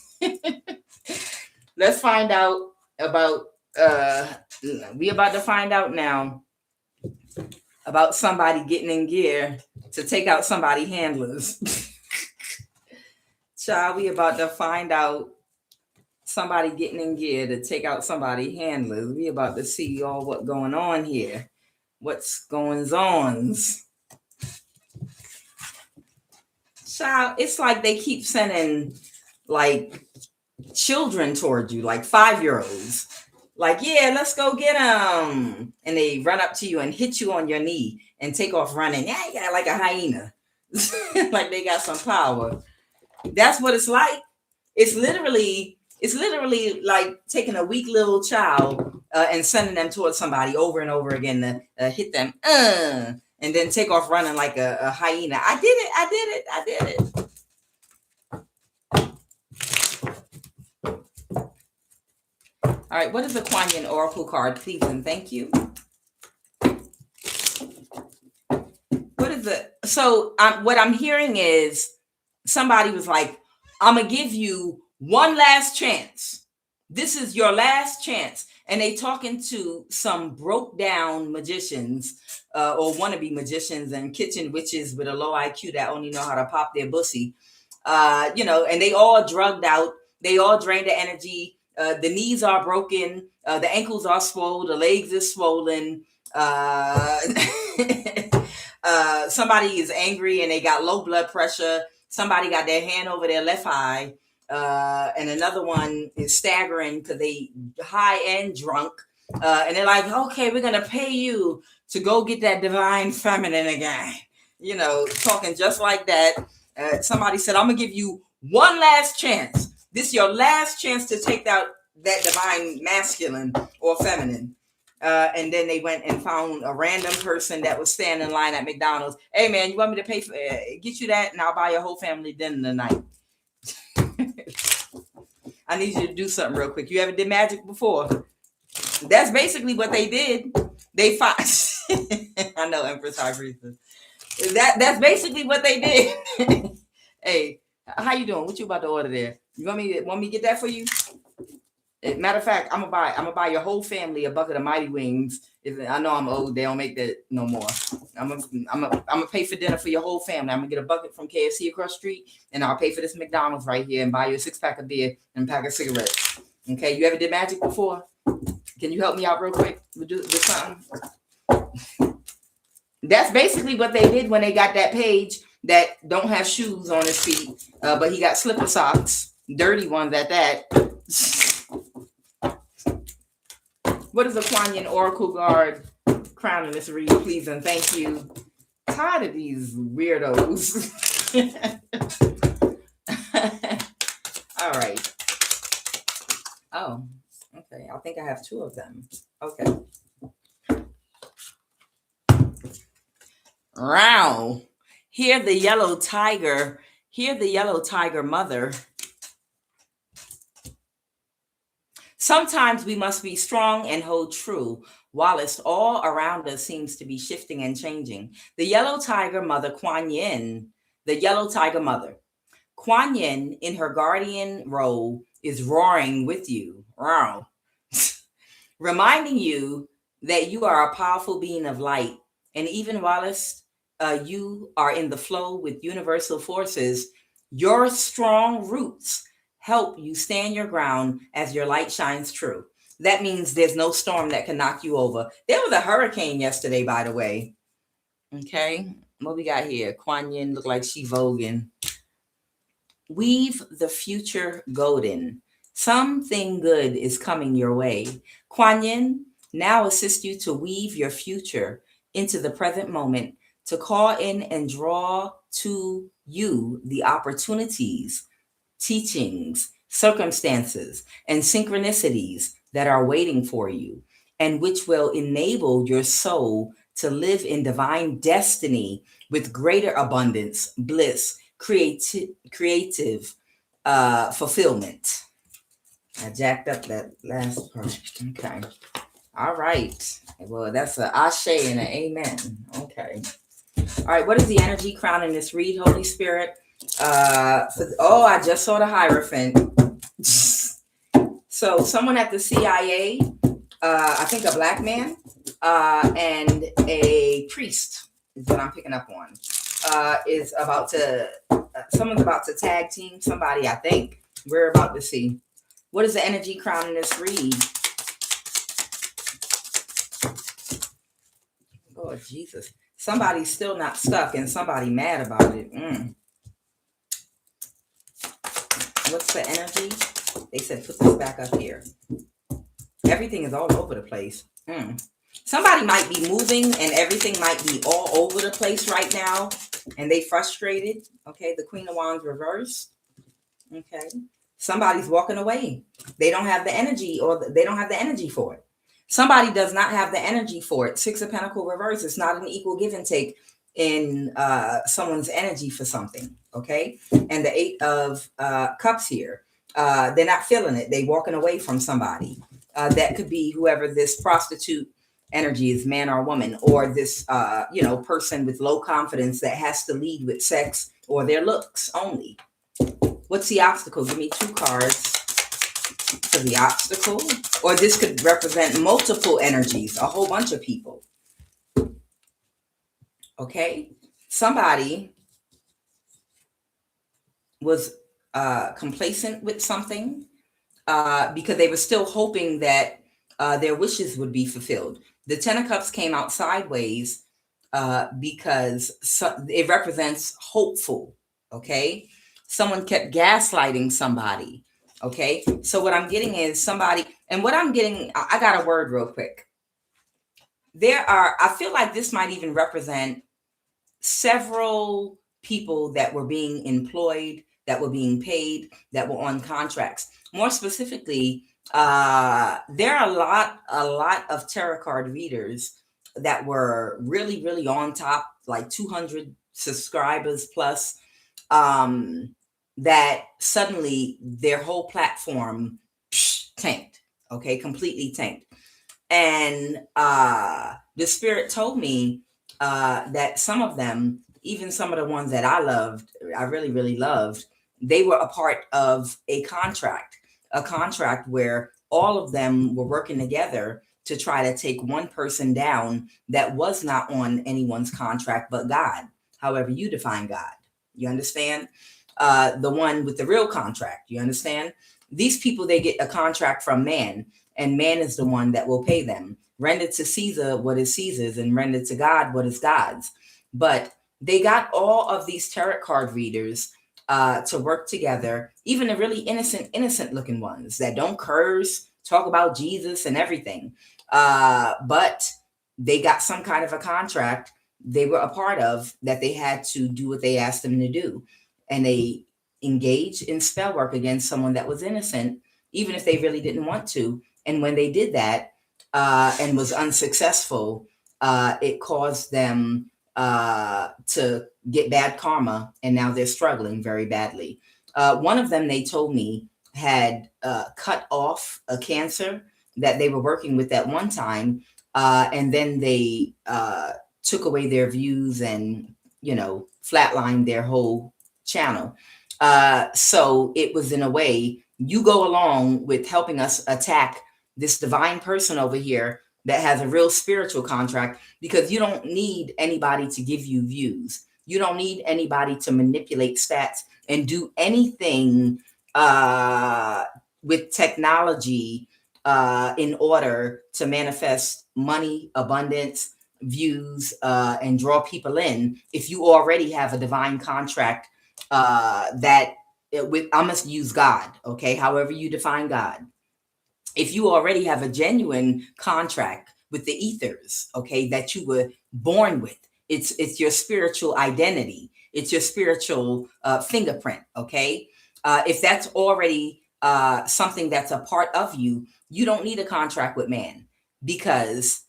Let's find out about. We about to find out now about somebody getting in gear to take out somebody handlers. Child, we about to find out somebody getting in gear to take out somebody handlers. We about to see all what going on here. What's going on? Child, it's like they keep sending like children toward you, like 5-year-olds. Like, yeah, let's go get them. And they run up to you and hit you on your knee and take off running. Yeah, you got like a hyena. Like they got some power. That's what it's like. It's literally like taking a weak little child and sending them towards somebody over and over again to hit them, and then take off running like a hyena. I did it. All right, what is the Kuan Yin Oracle card, please and thank you? What is it? So what I'm hearing is somebody was like, I'm going to give you one last chance. This is your last chance. And they talking to some broke down magicians or wannabe magicians and kitchen witches with a low IQ that only know how to pop their pussy. And they all drugged out. They all drained the energy. The knees are broken. The ankles are swollen. The legs is swollen. Somebody is angry and they got low blood pressure. Somebody got their hand over their left eye. And another one is staggering because they high and drunk. And they're like, okay, we're going to pay you to go get that divine feminine again. Talking just like that. Somebody said, I'm going to give you one last chance. This is your last chance to take out that divine masculine or feminine. And then they went and found a random person that was standing in line at McDonald's. Hey, man, you want me to pay for get you that? And I'll buy your whole family dinner tonight. I need you to do something real quick. You ever did magic before? That's basically what they did. They find. I know, Empress High Priestess. That's basically what they did. Hey, how you doing? What you about to order there? You want me to get that for you? Matter of fact, I'm gonna buy your whole family a bucket of Mighty Wings. I know I'm old, they don't make that no more. I'm gonna pay for dinner for your whole family. I'm gonna get a bucket from KFC across the street, and I'll pay for this McDonald's right here and buy you a 6-pack of beer and a pack of cigarettes. Okay, you ever did magic before? Can you help me out real quick with something? That's basically what they did when they got that page that don't have shoes on his feet, but he got slipper socks, dirty ones at that. What is the Kuan Yin Oracle Guard crowning this read, please and thank you? Tired of these weirdos. All right. Oh, okay. I think I have 2 of them. Okay. Wow. Hear the yellow tiger. Hear the yellow tiger mother. Sometimes we must be strong and hold true, whilst all around us seems to be shifting and changing. The yellow tiger mother, Kuan Yin, the yellow tiger mother. Kuan Yin, in her guardian role, is roaring with you, wow, reminding you that you are a powerful being of light. And even whilst you are in the flow with universal forces, your strong roots help you stand your ground as your light shines true. That means there's no storm that can knock you over. There was a hurricane yesterday, by the way. Okay, what we got here? Kuan Yin look like she voguing. Weave the future golden. Something good is coming your way. Kuan Yin now assist you to weave your future into the present moment, to call in and draw to you the opportunities, teachings, circumstances, and synchronicities that are waiting for you, and which will enable your soul to live in divine destiny with greater abundance, bliss, creative fulfillment. I jacked up that last part. Okay. All right. Well, that's a ashe and an amen. Okay. All right. What is the energy crown in this read, Holy Spirit? I just saw the Hierophant. So someone at the CIA, I think a black man, and a priest is what I'm picking up on. Someone's about to tag team somebody, I think. We're about to see. What is the energy crown in this read? Oh, Jesus. Somebody's still not stuck and somebody mad about it. What's the energy? They said, put this back up here. Everything is all over the place. Somebody might be moving and everything might be all over the place right now. And they frustrated. Okay, the Queen of Wands reversed. Okay. Somebody's walking away. They don't have the energy, or they don't have the energy for it. Somebody does not have the energy for it. Six of Pentacles reverse. It's not an equal give and take in someone's energy for something. Okay. And the Eight of Cups here. They're not feeling it. They're walking away from somebody. That could be whoever this prostitute energy is, man or woman, or this person with low confidence that has to lead with sex or their looks only. What's the obstacle? Give me 2 cards for the obstacle. Or this could represent multiple energies, a whole bunch of people. Okay. Somebody was complacent with something because they were still hoping that their wishes would be fulfilled. The Ten of Cups came out sideways because it represents hopeful. Okay. Someone kept gaslighting somebody. Okay. So what I'm getting is somebody, and what I'm getting, I got a word real quick. I feel like this might even represent several people that were being employed, that were being paid, that were on contracts. More specifically, there are a lot of tarot card readers that were really, really on top, like 200 subscribers plus, that suddenly their whole platform tanked. Okay, completely tanked. And the spirit told me that some of them, even some of the ones that I loved, I really, really loved, they were a part of a contract where all of them were working together to try to take one person down that was not on anyone's contract but God, however you define God. You understand? The one with the real contract. You understand? These people, they get a contract from man, and man is the one that will pay them. Render to Caesar what is Caesar's, and render to God what is God's. But they got all of these tarot card readers to work together, even the really innocent looking ones that don't curse, talk about Jesus and everything. But they got some kind of a contract they were a part of that they had to do what they asked them to do. And they engaged in spell work against someone that was innocent, even if they really didn't want to. And when they did that and was unsuccessful, it caused them to get bad karma. And now they're struggling very badly. One of them, they told me, had cut off a cancer that they were working with at one time. And then they took away their views and, flatlined their whole channel. So it was, in a way, you go along with helping us attack this divine person over here that has a real spiritual contract, because you don't need anybody to give you views. You don't need anybody to manipulate stats and do anything with technology in order to manifest money, abundance, views, and draw people in. If you already have a divine contract that with, I must use God, okay, however you define God. If you already have a genuine contract with the ethers, okay, that you were born with, it's your spiritual identity, it's your spiritual fingerprint, okay. If that's already something that's a part of you, you don't need a contract with man, because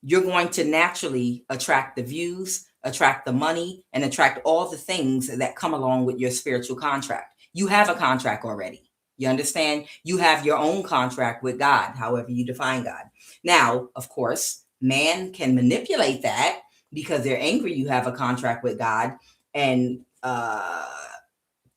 you're going to naturally attract the views, attract the money, and attract all the things that come along with your spiritual contract. You have a contract already. You understand? You have your own contract with God, however you define God. Now, of course, man can manipulate that because they're angry you have a contract with God, and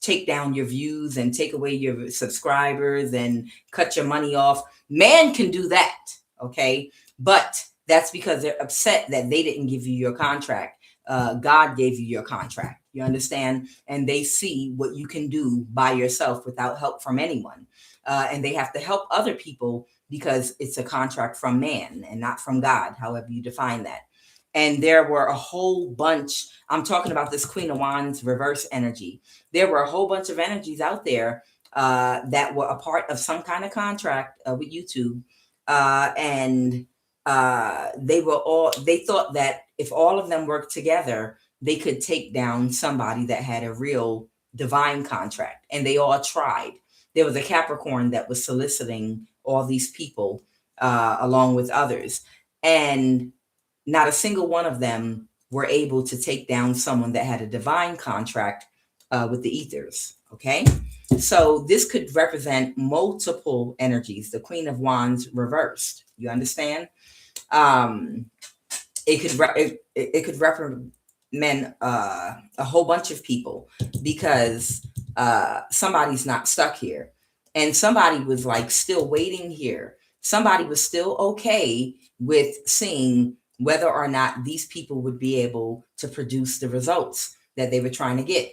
take down your views and take away your subscribers and cut your money off. Man can do that, okay? But that's because they're upset that they didn't give you your contract. God gave you your contract. You understand? And they see what you can do by yourself without help from anyone. And they have to help other people because it's a contract from man and not from God, however you define that. And there were a whole bunch. I'm talking about this Queen of Wands reverse energy. There were a whole bunch of energies out there that were a part of some kind of contract with YouTube. And they thought that if all of them worked together, they could take down somebody that had a real divine contract. And they all tried. There was a Capricorn that was soliciting all these people along with others. And not a single one of them were able to take down someone that had a divine contract with the ethers. Okay. So this could represent multiple energies. The Queen of Wands reversed. You understand? It could represent a whole bunch of people, because somebody's not stuck here, and somebody was like still waiting here. Somebody was still okay with seeing whether or not these people would be able to produce the results that they were trying to get.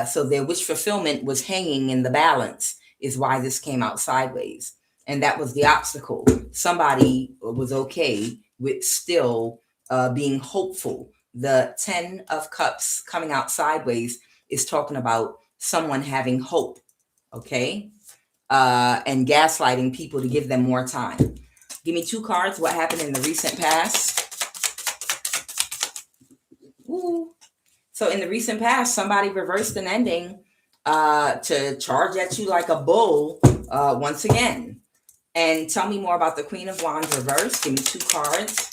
So their wish fulfillment was hanging in the balance, is why this came out sideways. And that was the obstacle. Somebody was okay with still being hopeful. The 10 of Cups coming out sideways is talking about someone having hope, okay? And gaslighting people to give them more time. Give me 2 cards. What happened in the recent past? Ooh. So in the recent past, somebody reversed an ending to charge at you like a bull once again. And tell me more about the Queen of Wands reverse. Give me 2 cards.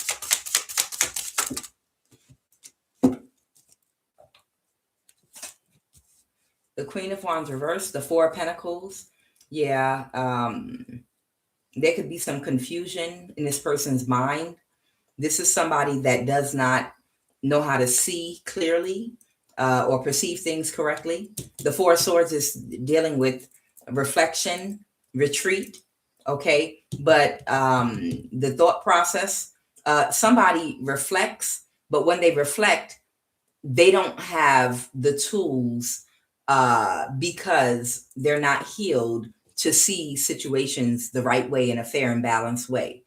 The Queen of Wands reverse, the 4 of Pentacles. Yeah, there could be some confusion in this person's mind. This is somebody that does not know how to see clearly or perceive things correctly. The 4 of Swords is dealing with reflection, retreat, okay? But the thought process, somebody reflects, but when they reflect, they don't have the tools because they're not healed to see situations the right way, in a fair and balanced way,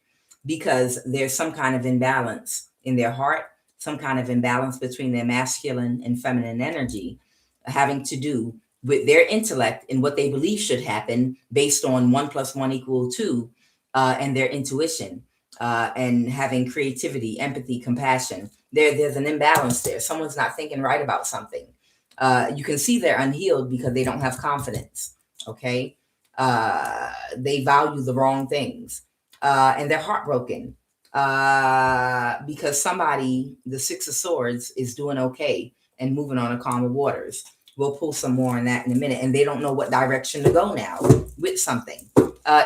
because there's some kind of imbalance in their heart, some kind of imbalance between their masculine and feminine energy, having to do with their intellect and what they believe should happen based on 1 + 1 = 2, and their intuition, and having creativity, empathy, compassion. There's an imbalance there. Someone's not thinking right about something. You can see they're unhealed because they don't have confidence. Okay. They value the wrong things, and they're heartbroken because somebody, the 6 of Swords, is doing okay and moving on to calmer waters. We'll pull some more on that in a minute. And they don't know what direction to go now with something.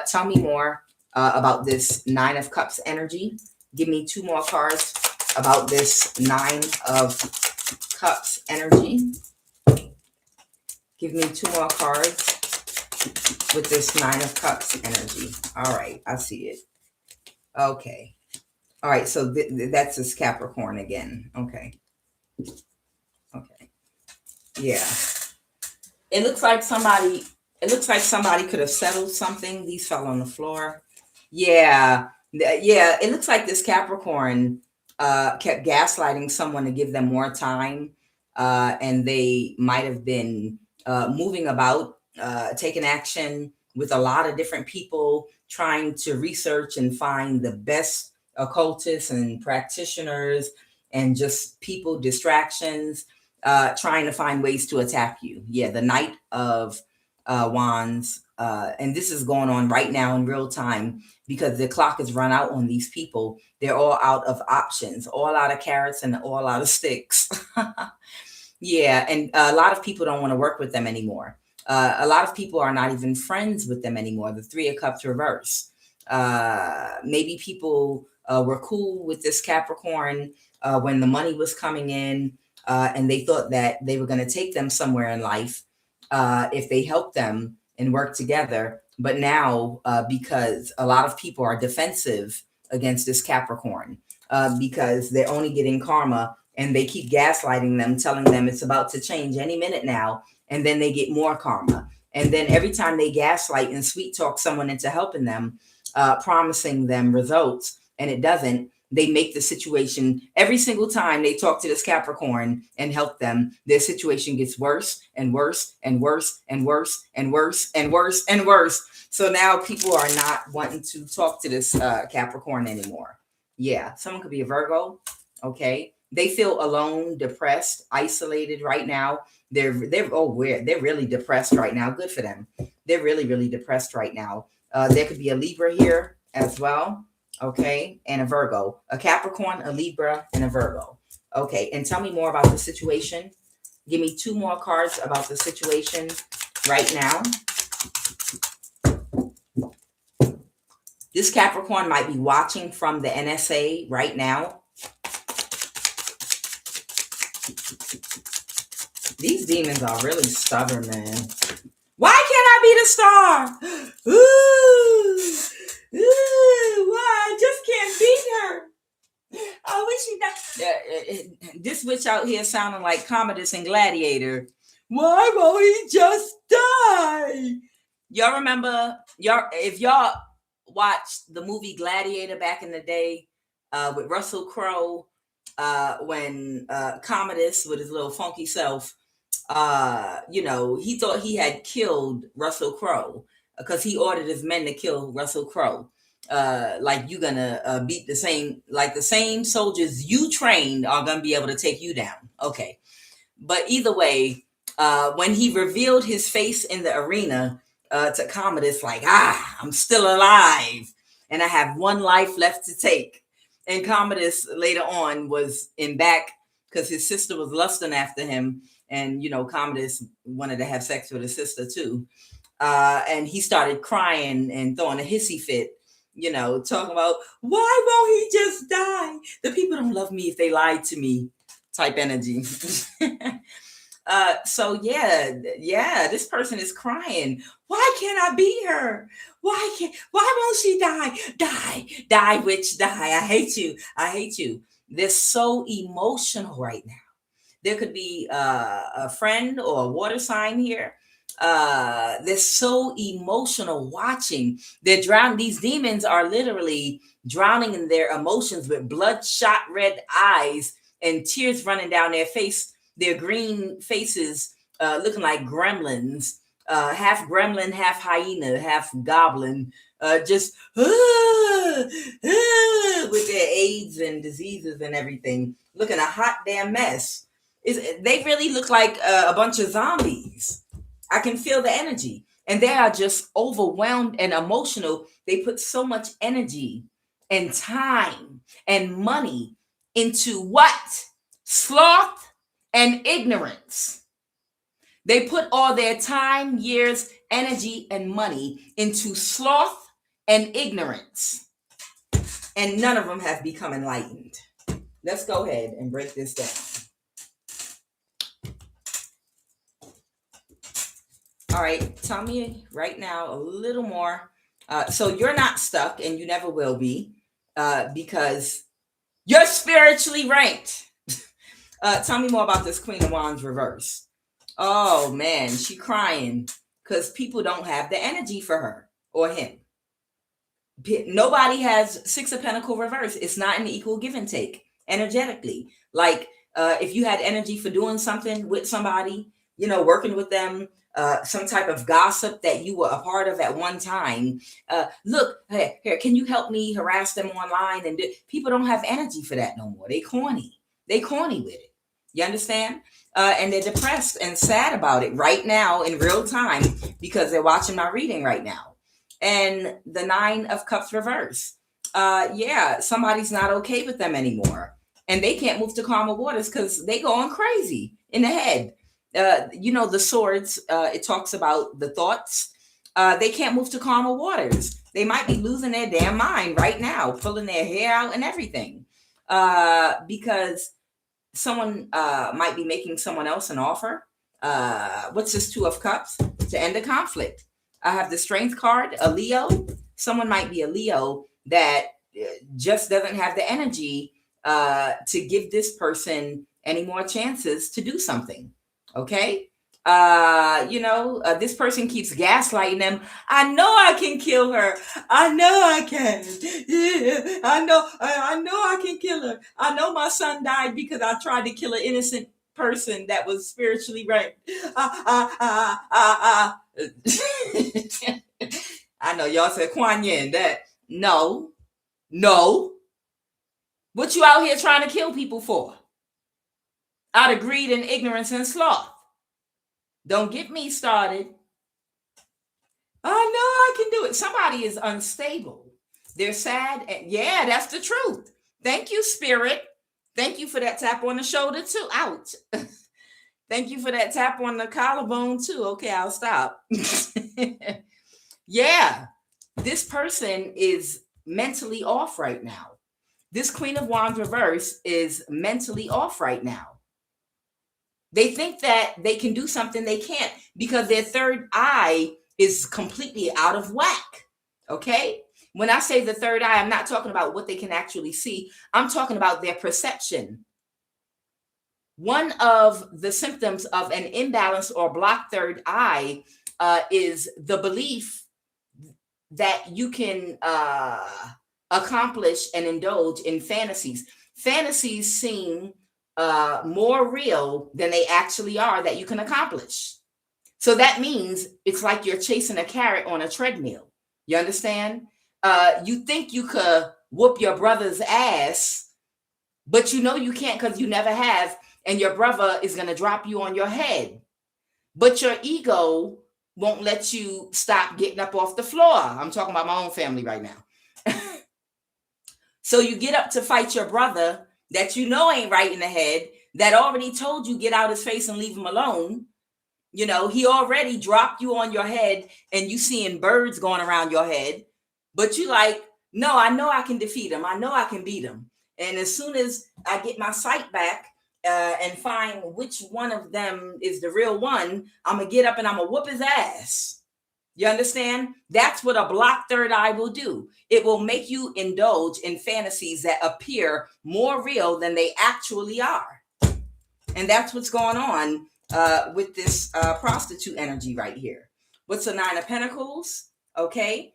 Tell me more about this 9 of Cups energy. Give me 2 more cards about this 9 of Cups energy. Give me 2 more cards with this 9 of Cups energy. All right, I see it. Okay. All right, so that's this Capricorn again. Okay. Okay. Yeah. It looks like somebody could have settled something. These fell on the floor. Yeah. Yeah. It looks like this Capricorn kept gaslighting someone to give them more time. And they might have been moving about, taking action with a lot of different people, trying to research and find the best occultists and practitioners and just people, distractions, trying to find ways to attack you. Yeah. The Knight of Wands. And this is going on right now in real time because the clock has run out on these people. They're all out of options, all out of carrots and all out of sticks. Yeah, and a lot of people don't want to work with them anymore. A lot of people are not even friends with them anymore. The Three of Cups reverse. Maybe people were cool with this Capricorn when the money was coming in, and they thought that they were going to take them somewhere in life if they helped them and work together. But now, because a lot of people are defensive against this Capricorn, because they're only getting karma and they keep gaslighting them, telling them it's about to change any minute now. And then they get more karma. And then every time they gaslight and sweet talk someone into helping them, promising them results, and it doesn't, they make the situation, every single time they talk to this Capricorn and help them, their situation gets worse and worse and worse and worse and worse and worse and worse. So now people are not wanting to talk to this Capricorn anymore. Yeah, someone could be a Virgo. Okay, they feel alone, depressed, isolated right now. They're really depressed right now. Good for them. They're really depressed right now. There could be a Libra here as well. Okay, and a Virgo, a Capricorn, a Libra, and a Virgo. Okay, and tell me more about the situation. Give me two more cards about the situation right now. This Capricorn might be watching from the NSA right now. These demons are really stubborn, man. Why can't I be the star? Why? I just can't beat her. I wish he died. This witch out here sounding like Commodus and Gladiator. Why won't he just die? Y'all remember, if y'all watched the movie Gladiator back in the day with Russell Crowe, when Commodus with his little funky self, he thought he had killed Russell Crowe because he ordered his men to kill Russell Crowe. Like you gonna beat the same soldiers you trained are gonna be able to take you down. Okay, but either way, when he revealed his face in the arena to Commodus, like, I'm still alive and I have one life left to take. And Commodus later on was in back because his sister was lusting after him. And, Commodus wanted to have sex with his sister too. And he started crying and throwing a hissy fit, talking about, why won't he just die? The people don't love me if they lied to me type energy. So this person is crying. Why can't I beat her? Why won't she die? Die, witch, die. I hate you. They're so emotional right now. There could be a friend or a water sign here. They're so emotional watching. They're drowning. These demons are literally drowning in their emotions with bloodshot red eyes and tears running down their face. Their green faces looking like gremlins, half gremlin, half hyena, half goblin, just with their AIDS and diseases and everything, looking a hot damn mess. They really look like a bunch of zombies. I can feel the energy. And they are just overwhelmed and emotional. They put so much energy and time and money into what? Sloth and ignorance. They put all their time, years, energy, and money into sloth and ignorance. And none of them have become enlightened. Let's go ahead and break this down. All right, tell me right now a little more. So you're not stuck and you never will be because you're spiritually ranked. Tell me more about this Queen of Wands reverse. Oh man, she crying because people don't have the energy for her or him. Nobody has Six of Pentacle reverse. It's not an equal give and take energetically. Like if you had energy for doing something with somebody, working with them, some type of gossip that you were a part of at one time. Look, here, can you help me harass them online? And people don't have energy for that no more. They corny. They corny with it. You understand? And they're depressed and sad about it right now in real time because they're watching my reading right now. And the Nine of Cups reverse. Yeah, somebody's not okay with them anymore. And they can't move to calmer waters because they going crazy in the head. The swords, it talks about the thoughts. They can't move to calmer waters. They might be losing their damn mind right now, pulling their hair out and everything. Because someone might be making someone else an offer. What's this Two of Cups? To end the conflict. I have the Strength card, a Leo. Someone might be a Leo that just doesn't have the energy to give this person any more chances to do something. Okay? This person keeps gaslighting them. I know I can kill her. I know I can. Yeah, I know I can kill her. I know my son died because I tried to kill an innocent person that was spiritually raped. I know y'all said QUAN that. No. What you out here trying to kill people for? Out of greed and ignorance and sloth. Don't get me started. I know I can do it. Somebody is unstable. They're sad. And yeah, that's the truth. Thank you, Spirit. Thank you for that tap on the shoulder too. Ouch. Thank you for that tap on the collarbone too. Okay, I'll stop. Yeah, this person is mentally off right now. This Queen of Wands reverse is mentally off right now. They think that they can do something they can't because their third eye is completely out of whack. Okay? When I say the third eye, I'm not talking about what they can actually see. I'm talking about their perception. One of the symptoms of an imbalanced or blocked third eye is the belief that you can accomplish and indulge in fantasies. Fantasies seem more real than they actually are that you can accomplish. So that means it's like you're chasing a carrot on a treadmill. You understand? You think you could whoop your brother's ass, but you know you can't because you never have, and your brother is going to drop you on your head. But your ego won't let you stop getting up off the floor. I'm talking about my own family right now. So you get up to fight your brother that you know ain't right in the head, that already told you get out his face and leave him alone. He already dropped you on your head and you seeing birds going around your head. But you like, no, I know I can defeat him. I know I can beat him. And as soon as I get my sight back and find which one of them is the real one, I'm going to get up and I'm going to whoop his ass. You understand? That's what a blocked third eye will do. It will make you indulge in fantasies that appear more real than they actually are. And that's what's going on with this prostitute energy right here. What's the Nine of Pentacles? Okay.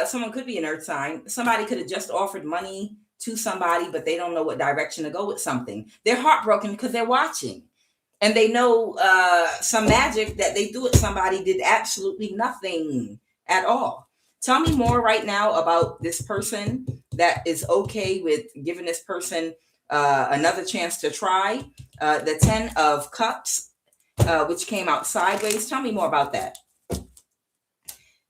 Someone could be an earth sign. Somebody could have just offered money to somebody, but they don't know what direction to go with something. They're heartbroken because they're watching. And they know some magic that they threw at somebody did absolutely nothing at all. Tell me more right now about this person that is okay with giving this person another chance to try. The 10 of Cups, which came out sideways. Tell me more about that.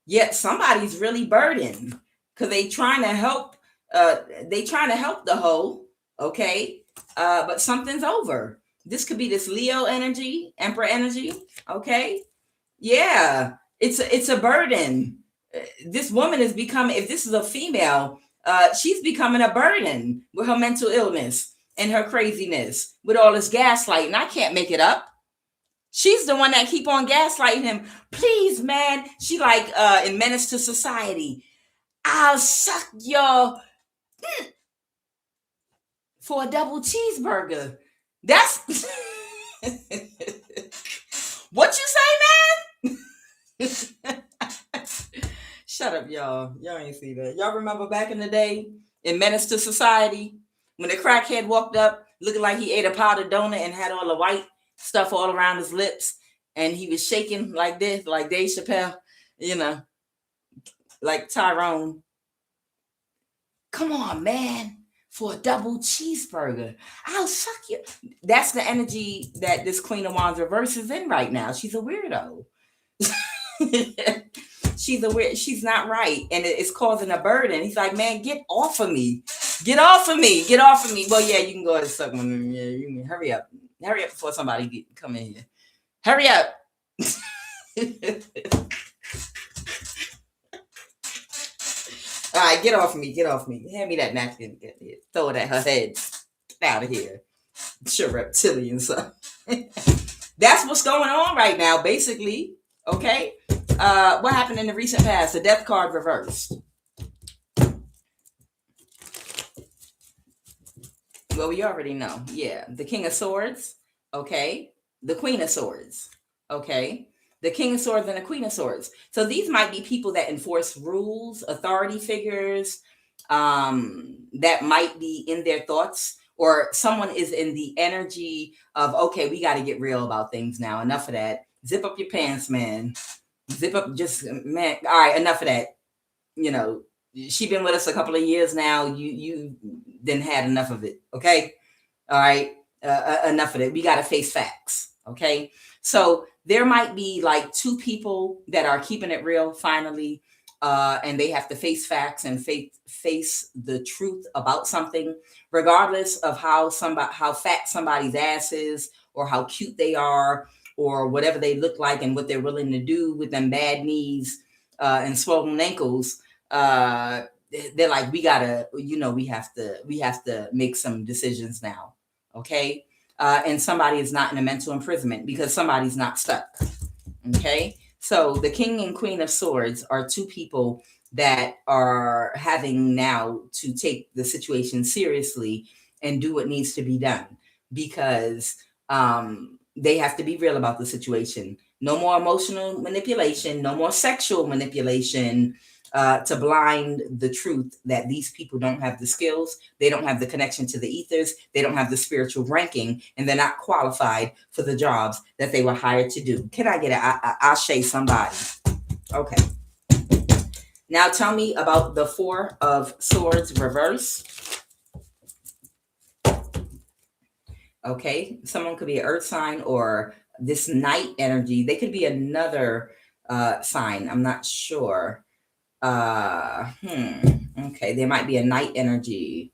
Yet somebody's really burdened because they trying to help. They trying to help the hoe. Okay, but something's over. This could be this Leo energy, Emperor energy. Okay. Yeah. It's a burden. This woman is becoming, if this is a female, she's becoming a burden with her mental illness and her craziness with all this gaslighting. I can't make it up. She's the one that keep on gaslighting him. Please, man. She like in Menace to Society. I'll suck your for a double cheeseburger. That's what you say, man. Shut up, y'all. Y'all ain't see that. Y'all remember back in the day in Menace to Society when the crackhead walked up looking like he ate a powdered donut and had all the white stuff all around his lips, and he was shaking like this, like Dave Chappelle, you know, like Tyrone. Come on, man. For a double cheeseburger, I'll suck you. That's the energy that this Queen of Wands reverse is in right now. She's a weirdo. She's not right, and it's causing a burden. He's like, man, get off of me. Get off of me. Get off of me. Well, yeah, you can go ahead and suck one of them. Yeah, you can hurry up. Hurry up before somebody come in here. Hurry up. All right, get off me. Get off me. Hand me that napkin. Throw it at her head. Get out of here. It's your reptilian son. That's what's going on right now, basically. Okay. What happened in the recent past? The death card reversed. Well, we already know. Yeah. The King of Swords. Okay. The Queen of Swords. Okay. The King of Swords and the Queen of Swords. So these might be people that enforce rules, authority figures, that might be in their thoughts, or someone is in the energy of, okay, we got to get real about things now. Enough of that. Zip up your pants, man. Zip up, just, man. All right, enough of that. You know, she been with us a couple of years now. You then had enough of it. Okay. All right. Enough of it. We got to face facts. Okay. So there might be like two people that are keeping it real finally, and they have to face facts and face the truth about something, regardless of how fat somebody's ass is, or how cute they are, or whatever they look like, and what they're willing to do with them bad knees and swollen ankles. They're like, we gotta, we have to make some decisions now. Okay. And somebody is not in a mental imprisonment because somebody's not stuck. Okay. So the King and Queen of Swords are two people that are having now to take the situation seriously and do what needs to be done, because they have to be real about the situation. No more emotional manipulation, no more sexual manipulation, to blind the truth that these people don't have the skills, they don't have the connection to the ethers, they don't have the spiritual ranking, and they're not qualified for the jobs that they were hired to do. Can I get a ashe somebody? Okay. Now tell me about the Four of Swords reverse. Okay, someone could be an earth sign or this night energy. They could be another sign. I'm not sure. Okay, there might be a night energy.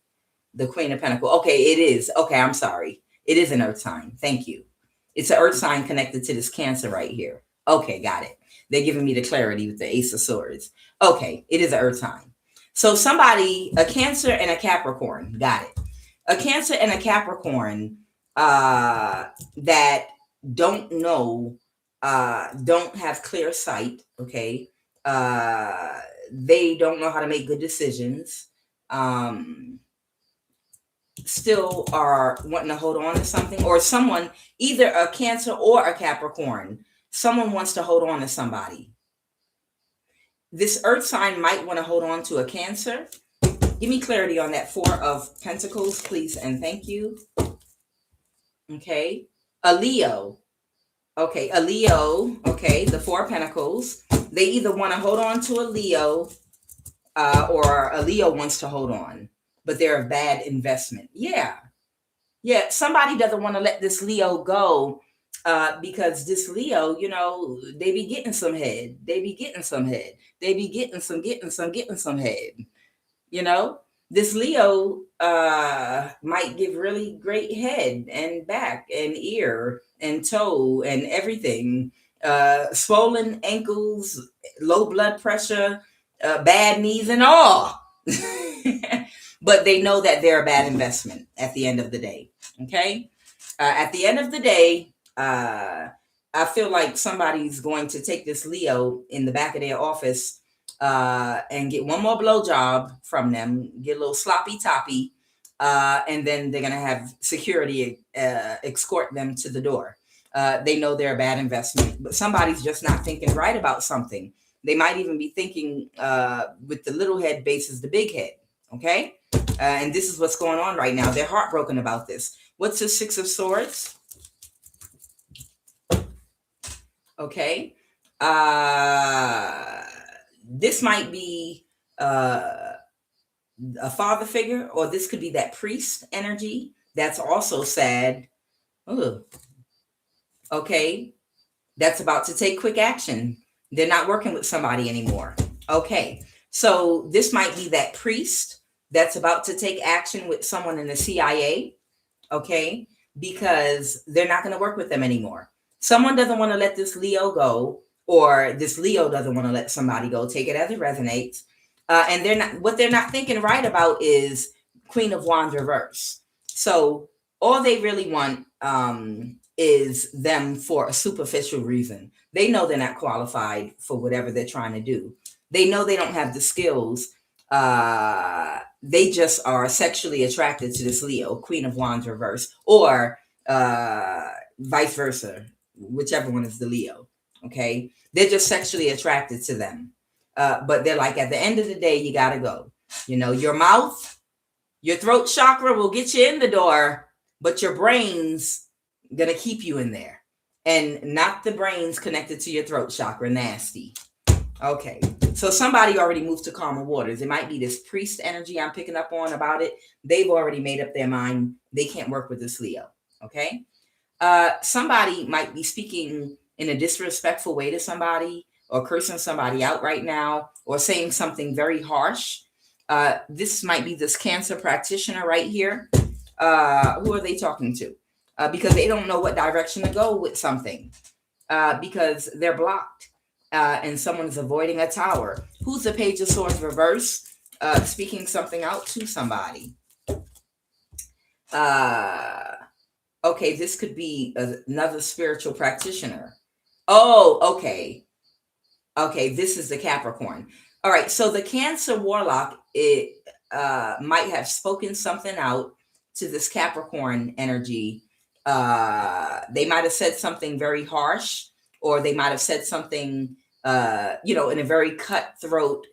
The Queen of Pentacles. Okay, it is. Okay, I'm sorry. It is an earth sign. Thank you. It's an earth sign connected to this Cancer right here. Okay, got it. They're giving me the clarity with the Ace of Swords. Okay, it is an earth sign. So somebody, a Cancer and a Capricorn. Got it. A Cancer and a Capricorn that don't know, don't have clear sight. Okay. They don't know how to make good decisions, still are wanting to hold on to something, or someone, either a Cancer or a Capricorn, someone wants to hold on to somebody. This earth sign might want to hold on to a Cancer. Give me clarity on that Four of Pentacles, please, and thank you. Okay. A Leo. Okay, a Leo. Okay, the Four of Pentacles. They either want to hold on to a Leo, or a Leo wants to hold on, but they're a bad investment. Yeah. Somebody doesn't want to let this Leo go, because this Leo, they be getting some head. They be getting some head. They be getting some head. This Leo might give really great head and back and ear and toe and everything. Swollen ankles, low blood pressure, bad knees and all. But they know that they're a bad investment at the end of the day. Okay. At the end of the day, I feel like somebody's going to take this Leo in the back of their office and get one more blowjob from them, get a little sloppy toppy, and then they're going to have security escort them to the door. They know they're a bad investment, but somebody's just not thinking right about something. They might even be thinking with the little head bases the big head. Okay. And this is what's going on right now. They're heartbroken about this. What's the Six of Swords? Okay. This might be a father figure, or this could be that priest energy. That's also sad. Ooh. Okay. That's about to take quick action. They're not working with somebody anymore. Okay. So this might be that priest that's about to take action with someone in the CIA. Okay. Because they're not going to work with them anymore. Someone doesn't want to let this Leo go, or this Leo doesn't want to let somebody go. Take it as it resonates. And they're not thinking right about is Queen of Wands reverse. So all they really want is them for a superficial reason. They know they're not qualified for whatever they're trying to do. They know they don't have the skills. They just are sexually attracted to this Leo, Queen of Wands reverse, or vice versa, whichever one is the Leo. Okay. They're just sexually attracted to them. But they're like, at the end of the day, you got to go. You know, your mouth, your throat chakra will get you in the door, but your brain's going to keep you in there. And not the brains connected to your throat chakra. Nasty. Okay. So somebody already moved to calmer waters. It might be this priest energy I'm picking up on about it. They've already made up their mind. They can't work with this Leo. Okay. Somebody might be speaking in a disrespectful way to somebody, or cursing somebody out right now, or saying something very harsh. This might be this Cancer practitioner right here. Who are they talking to? Because they don't know what direction to go with something, because they're blocked, and someone is avoiding a tower. Who's the Page of Swords reverse? Speaking something out to somebody. Okay, this could be another spiritual practitioner. Oh, okay. Okay, this is the Capricorn. All right, so the Cancer warlock, it might have spoken something out to this Capricorn energy. They might have said something very harsh, or they might have said something, in a very cutthroat,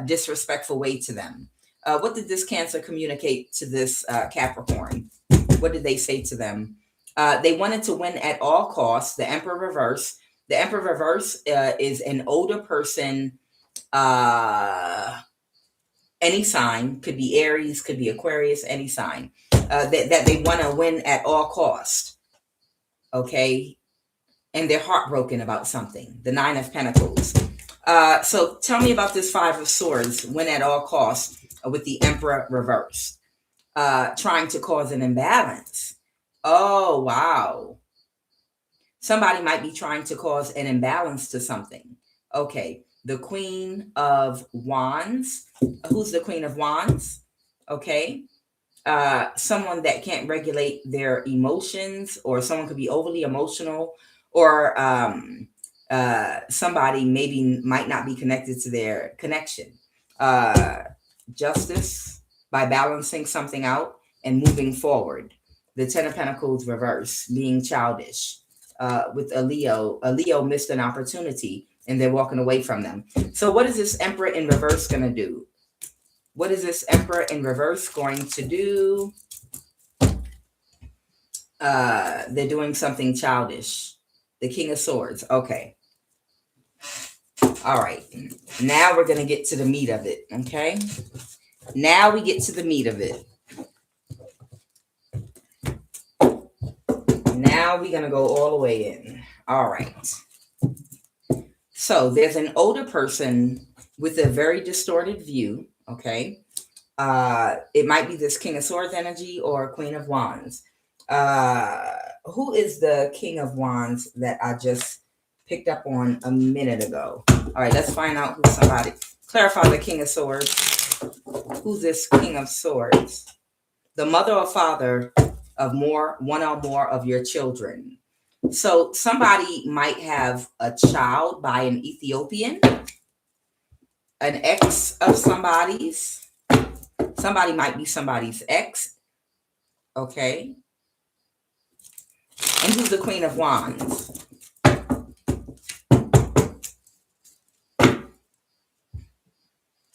disrespectful way to them. What did this Cancer communicate to this Capricorn? What did they say to them? They wanted to win at all costs. The Emperor reverse. The Emperor reverse is an older person, any sign, could be Aries, could be Aquarius, any sign, that they want to win at all costs. Okay. And they're heartbroken about something. The Nine of Pentacles. So tell me about this Five of Swords, win at all costs, with the Emperor reverse, trying to cause an imbalance. Oh, wow. Somebody might be trying to cause an imbalance to something. Okay. The Queen of Wands. Who's the Queen of Wands? Okay. Someone that can't regulate their emotions, or someone could be overly emotional, or somebody maybe might not be connected to their connection. Justice, by balancing something out and moving forward. The Ten of Pentacles reverse, being childish. With a Leo missed an opportunity and they're walking away from them. So what is this Emperor in reverse going to do? What is this Emperor in reverse going to do? They're doing something childish. The King of Swords. Okay. All right. Now we're going to get to the meat of it. Okay. Now we get to the meat of it. Now we're going to go all the way in. All right. So there's an older person with a very distorted view. Okay. It might be this King of Swords energy or Queen of Wands. Who is the King of Wands that I just picked up on a minute ago? All right, let's find out who somebody. Clarify the King of Swords. Who's this King of Swords? The mother or father of one or more of your children. So somebody might have a child by an Ethiopian, an ex of somebody's. Somebody might be somebody's ex. Okay. And who's the Queen of Wands?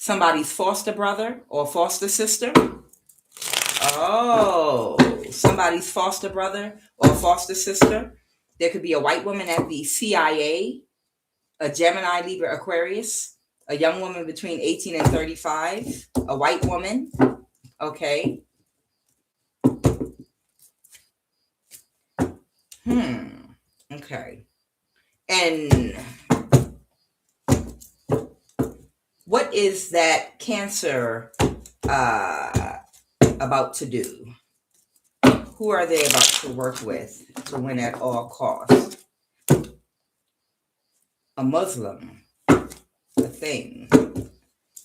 somebody's foster brother or foster sister. Oh, somebody's foster brother or foster sister. There could be a white woman at the CIA, a Gemini, Libra, Aquarius, a young woman between 18 and 35, a white woman. Okay. Okay. And what is that Cancer about to do? Who are they about to work with to win at all costs? A Muslim. A thing.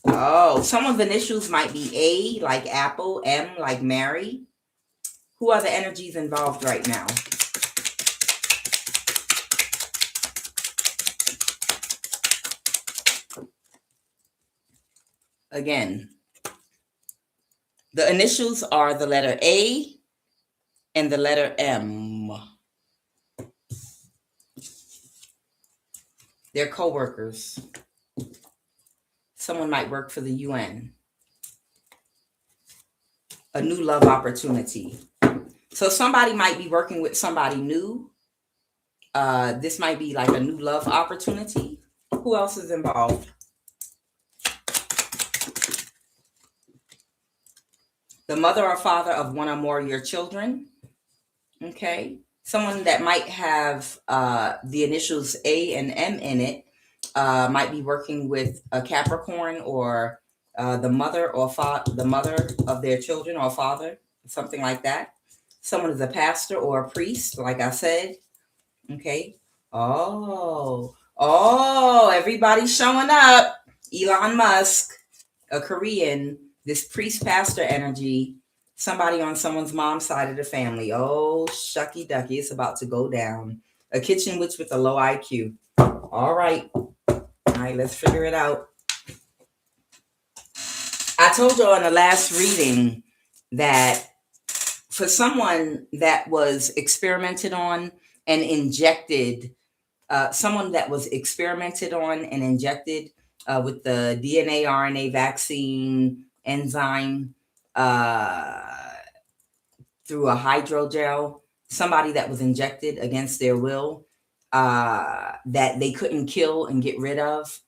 Oh, someone's initials might be A like Apple, M like Mary. Who are the energies involved right now? Again, the initials are the letter A and the letter M. They're co-workers. Someone might work for the UN. A new love opportunity. So somebody might be working with somebody new. This might be like a new love opportunity. Who else is involved? The mother or father of one or more of your children. Okay. Someone that might have the initials A and M in it might be working with a Capricorn or the mother or the mother of their children or father, something like that. Someone is a pastor or a priest, like I said. Okay. Oh, everybody's showing up. Elon Musk, a Korean, this priest pastor energy, somebody on someone's mom's side of the family. Oh, shucky ducky, it's about to go down. A kitchen witch with a low IQ. All right, let's figure it out. I told you in the last reading that for someone that was experimented on and injected, someone that was experimented on and injected with the DNA, RNA vaccine enzyme through a hydrogel, somebody that was injected against their will, that they couldn't kill and get rid of,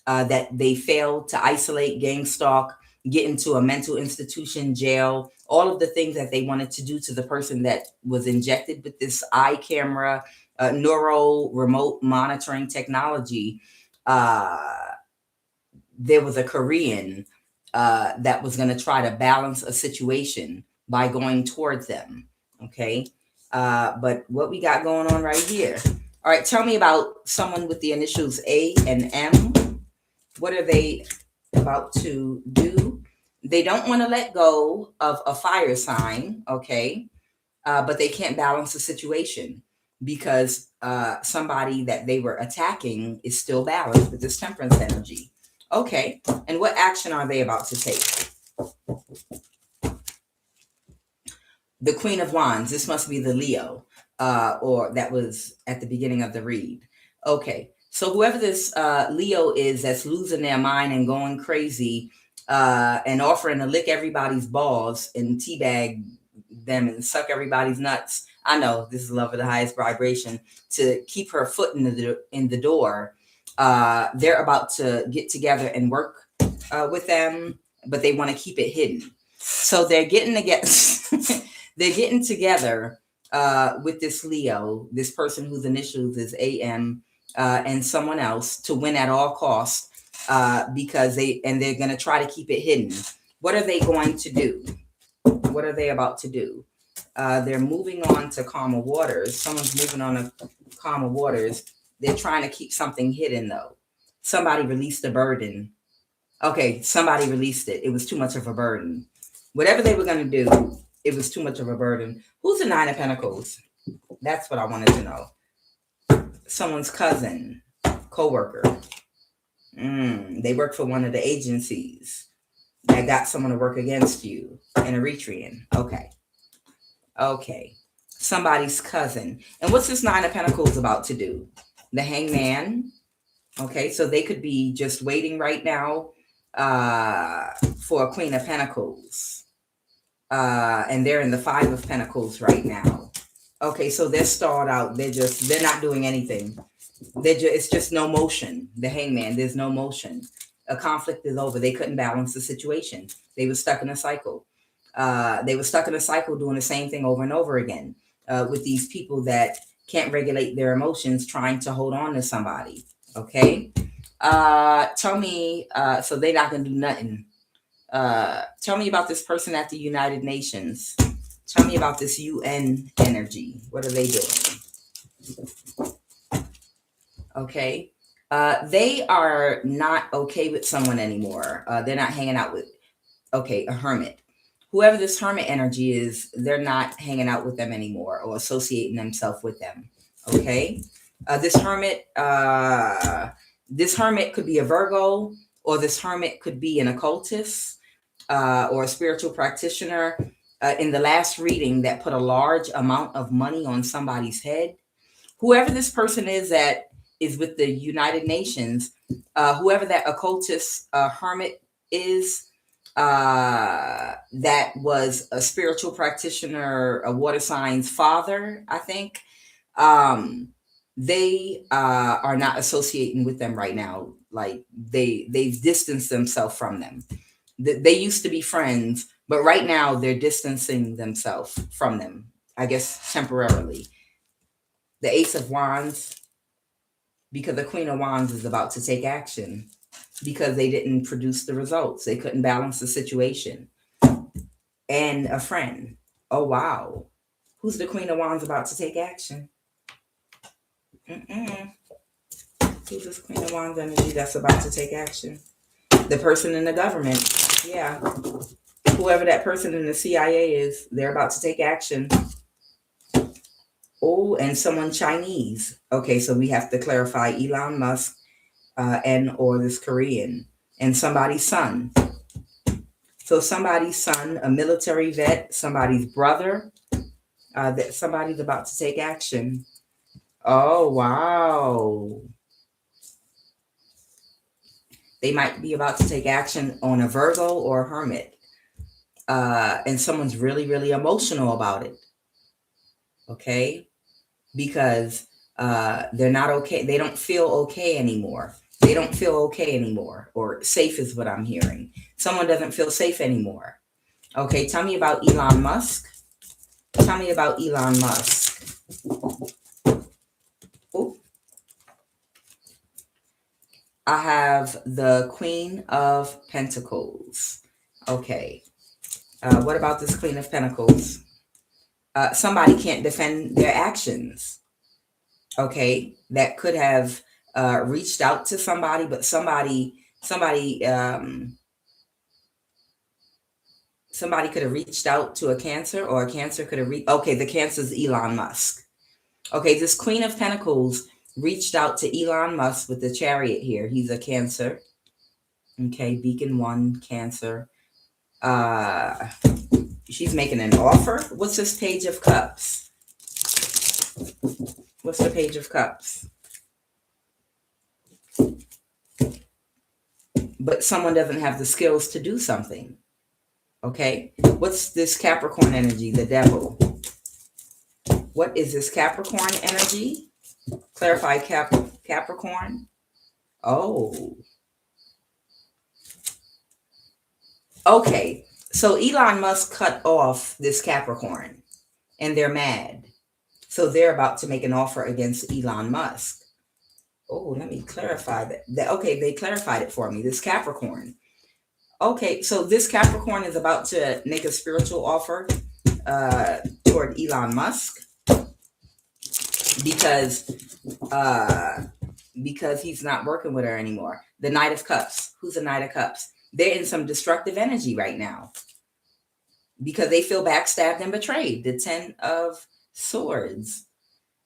that they failed to isolate, gang stalk, get into a mental institution, jail, all of the things that they wanted to do to the person that was injected with this eye camera, neuro remote monitoring technology. There was a Korean that was going to try to balance a situation by going towards them. Okay. But what we got going on right here. All right. Tell me about someone with the initials A and M. What are they about to do? They don't want to let go of a fire sign. Okay. But they can't balance the situation because somebody that they were attacking is still balanced with this temperance energy. Okay. And what action are they about to take? The Queen of Wands. This must be the Leo, or that was at the beginning of the read. Okay. So whoever this Leo is that's losing their mind and going crazy and offering to lick everybody's balls and teabag them and suck everybody's nuts. I know this is love of the highest vibration to keep her foot in the door. They're about to get together and work with them, but they want to keep it hidden. So they're getting together with this Leo, this person whose initials is AM, and someone else to win at all costs because they're going to try to keep it hidden. What are they going to do? What are they about to do? They're moving on to calmer waters. Someone's moving on to calmer waters. They're trying to keep something hidden, though. Somebody released a burden. Okay, somebody released it. It was too much of a burden. Whatever they were going to do, it was too much of a burden. Who's the Nine of Pentacles? That's what I wanted to know. Someone's cousin, co-worker. They work for one of the agencies that got someone to work against you. An Eritrean. Okay. Somebody's cousin. And what's this Nine of Pentacles about to do? The Hangman. Okay, so they could be just waiting right now for a Queen of Pentacles. And they're in the Five of Pentacles right now. Okay, so they're stalled out. They're not doing anything. It's just no motion. The Hangman, there's no motion. A conflict is over. They couldn't balance the situation. They were stuck in a cycle. They were stuck in a cycle doing the same thing over and over again, with these people that can't regulate their emotions, trying to hold on to somebody. Okay. Tell me, so they're not going to do nothing. Tell me about this person at the United Nations. Tell me about this UN energy. What are they doing? Okay. They are not okay with someone anymore. They're not hanging out with, okay, a hermit. Whoever this hermit energy is, they're not hanging out with them anymore or associating themselves with them. Okay. This hermit could be a Virgo, or this hermit could be an occultist, or a spiritual practitioner. In the last reading, that put a large amount of money on somebody's head. Whoever this person is that is with the United Nations, whoever that occultist hermit is, that was a spiritual practitioner, a water sign's father, I think. They are not associating with them right now. Like they've distanced themselves from them. They used to be friends, but right now they're distancing themselves from them, I guess temporarily. The Ace of Wands, because the Queen of Wands is about to take action because they didn't produce the results. They couldn't balance the situation. And a friend. Oh, wow. Who's the Queen of Wands about to take action? Who's this Queen of Wands energy that's about to take action? The person in the government. Yeah. Whoever that person in the CIA is, they're about to take action. Oh, and someone Chinese. Okay, so we have to clarify Elon Musk and or this Korean. And somebody's son. So somebody's son, a military vet, somebody's brother, that somebody's about to take action. Oh, wow. They might be about to take action on a Virgo or a hermit. And someone's really, really emotional about it. Okay? Because they're not okay. They don't feel okay anymore. They don't feel okay anymore. Or safe is what I'm hearing. Someone doesn't feel safe anymore. Okay, tell me about Elon Musk. Tell me about Elon Musk. Ooh. I have the Queen of Pentacles. Okay. What about this Queen of Pentacles? Somebody can't defend their actions. Okay. That could have reached out to somebody, but somebody could have reached out to a Cancer, or a Cancer could have okay, the Cancer is Elon Musk. Okay, this Queen of Pentacles reached out to Elon Musk with the Chariot here. He's a Cancer. Okay, Beacon 1, Cancer. She's making an offer. What's this Page of Cups? What's the Page of Cups? But someone doesn't have the skills to do something. Okay, what's this Capricorn energy? The Devil. What is this Capricorn energy? Clarify Capricorn. Oh. Okay, so Elon Musk cut off this Capricorn and they're mad. So they're about to make an offer against Elon Musk. Oh, let me clarify that. Okay, they clarified it for me. This Capricorn. Okay, so this Capricorn is about to make a spiritual offer toward Elon Musk because he's not working with her anymore. The Knight of Cups. Who's the Knight of Cups? They're in some destructive energy right now because they feel backstabbed and betrayed. The 10 of Swords.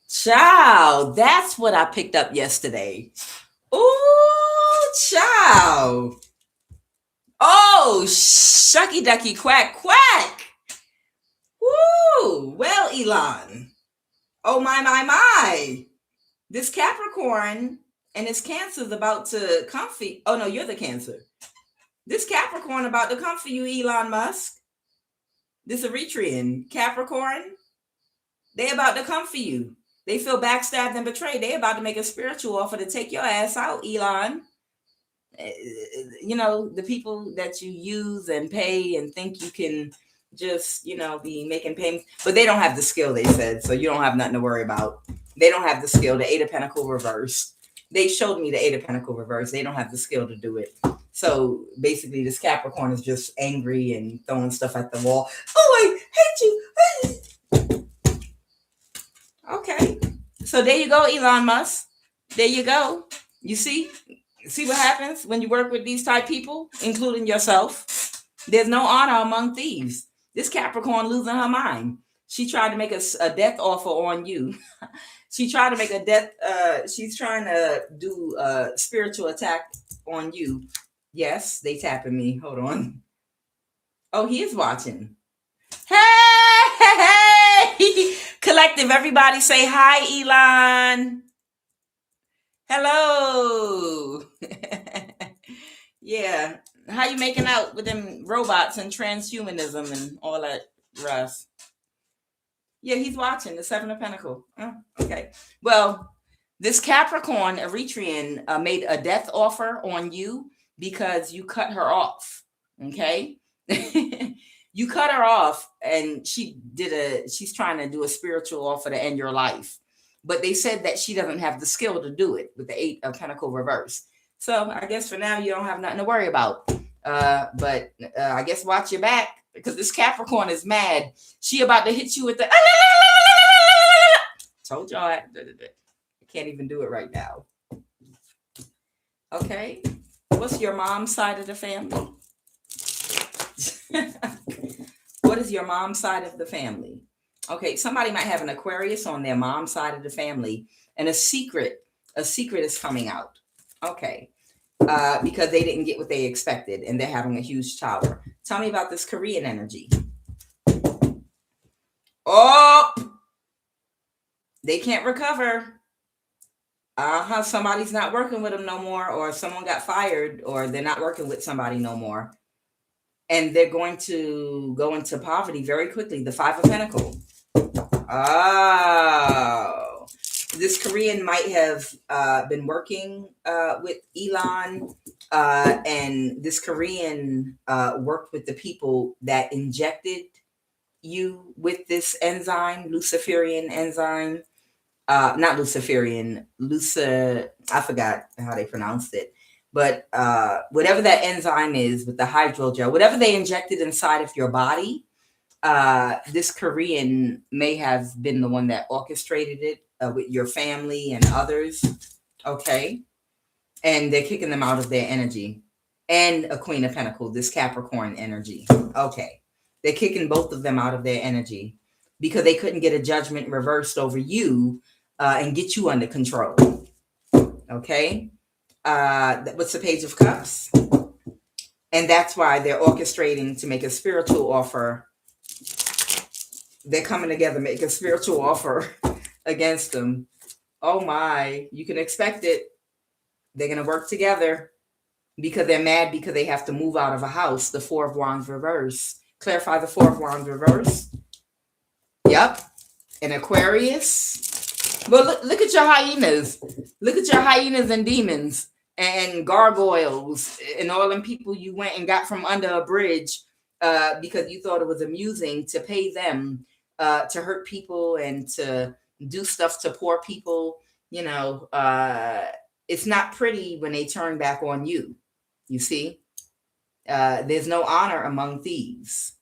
Child, that's what I picked up yesterday. Ooh, child. Oh, shucky ducky quack quack. Woo. Well, Elon. Oh, my. This Capricorn and his Cancer is about to comfy. Oh, no, you're the Cancer. This Capricorn about to come for you, Elon Musk. This Eritrean Capricorn, they about to come for you. They feel backstabbed and betrayed. They about to make a spiritual offer to take your ass out, Elon. You know, the people that you use and pay and think you can just, you know, be making payments, but they don't have the skill, they said. So you don't have nothing to worry about. They don't have the skill. The Eight of Pentacles reverse. They showed me the Eight of Pentacles reverse. They don't have the skill to do it. So basically, this Capricorn is just angry and throwing stuff at the wall. Oh, I hate you. Okay. So there you go, Elon Musk. There you go. You see what happens when you work with these type people, including yourself. There's no honor among thieves. This Capricorn losing her mind. She tried to make a death offer on you. She tried to make a death. She's trying to do a spiritual attack on you. Yes, they tapping me. Hold on. Oh, he is watching. Hey, collective, everybody say hi, Elon. Hello. Yeah. How you making out with them robots and transhumanism and all that rest? Yeah, he's watching the Seven of Pentacles. Oh, okay. Well, this Capricorn Eritrean made a death offer on you because you cut her off. Okay. You cut her off and she's trying to do a spiritual offer to end your life. But they said that she doesn't have the skill to do it with the Eight of Pentacles reverse. So I guess for now you don't have nothing to worry about. But I guess watch your back because this Capricorn is mad. She about to hit you with the told y'all I can't even do it right now. Okay. What's your mom's side of the family? What is your mom's side of the family? Okay, somebody might have an Aquarius on their mom's side of the family, and a secret is coming out. Okay, because they didn't get what they expected, and they're having a huge tower. Tell me about this Korean energy. Oh, they can't recover. Somebody's not working with them no more, or someone got fired, or they're not working with somebody no more. And they're going to go into poverty very quickly. The Five of Pentacles. Oh, this Korean might have been working with Elon, and this Korean worked with the people that injected you with this enzyme, Luciferian enzyme. Not Luciferian, I forgot how they pronounced it. But whatever that enzyme is with the hydrogel, whatever they injected inside of your body, this Korean may have been the one that orchestrated it with your family and others. Okay. And they're kicking them out of their energy. And a Queen of Pentacles, this Capricorn energy. Okay. They're kicking both of them out of their energy because they couldn't get a judgment reversed over you and get you under control. Okay. What's the Page of Cups? And that's why they're orchestrating to make a spiritual offer. They're coming together, make a spiritual offer against them. Oh my, you can expect it. They're going to work together because they're mad because they have to move out of a house. The Four of Wands reverse. Clarify the Four of Wands reverse. Yep. An Aquarius. Well, look at your hyenas. Look at your hyenas and demons and gargoyles and all them people you went and got from under a bridge because you thought it was amusing to pay them to hurt people and to do stuff to poor people. You know, it's not pretty when they turn back on you. You see, there's no honor among thieves.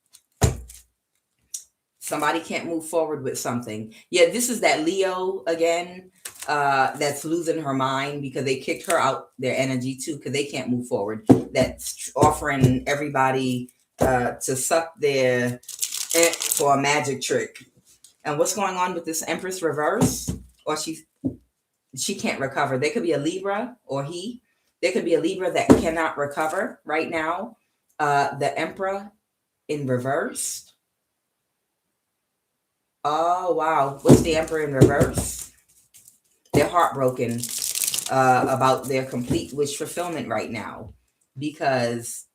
Somebody can't move forward with something. Yeah, this is that Leo again that's losing her mind because they kicked her out their energy too because they can't move forward. That's offering everybody to suck their for a magic trick. And what's going on with this Empress reverse? Or she can't recover. There could be a Libra or he. There could be a Libra that cannot recover right now. The Emperor in reverse. Oh, wow. What's the Emperor in reverse? They're heartbroken about their complete wish fulfillment right now because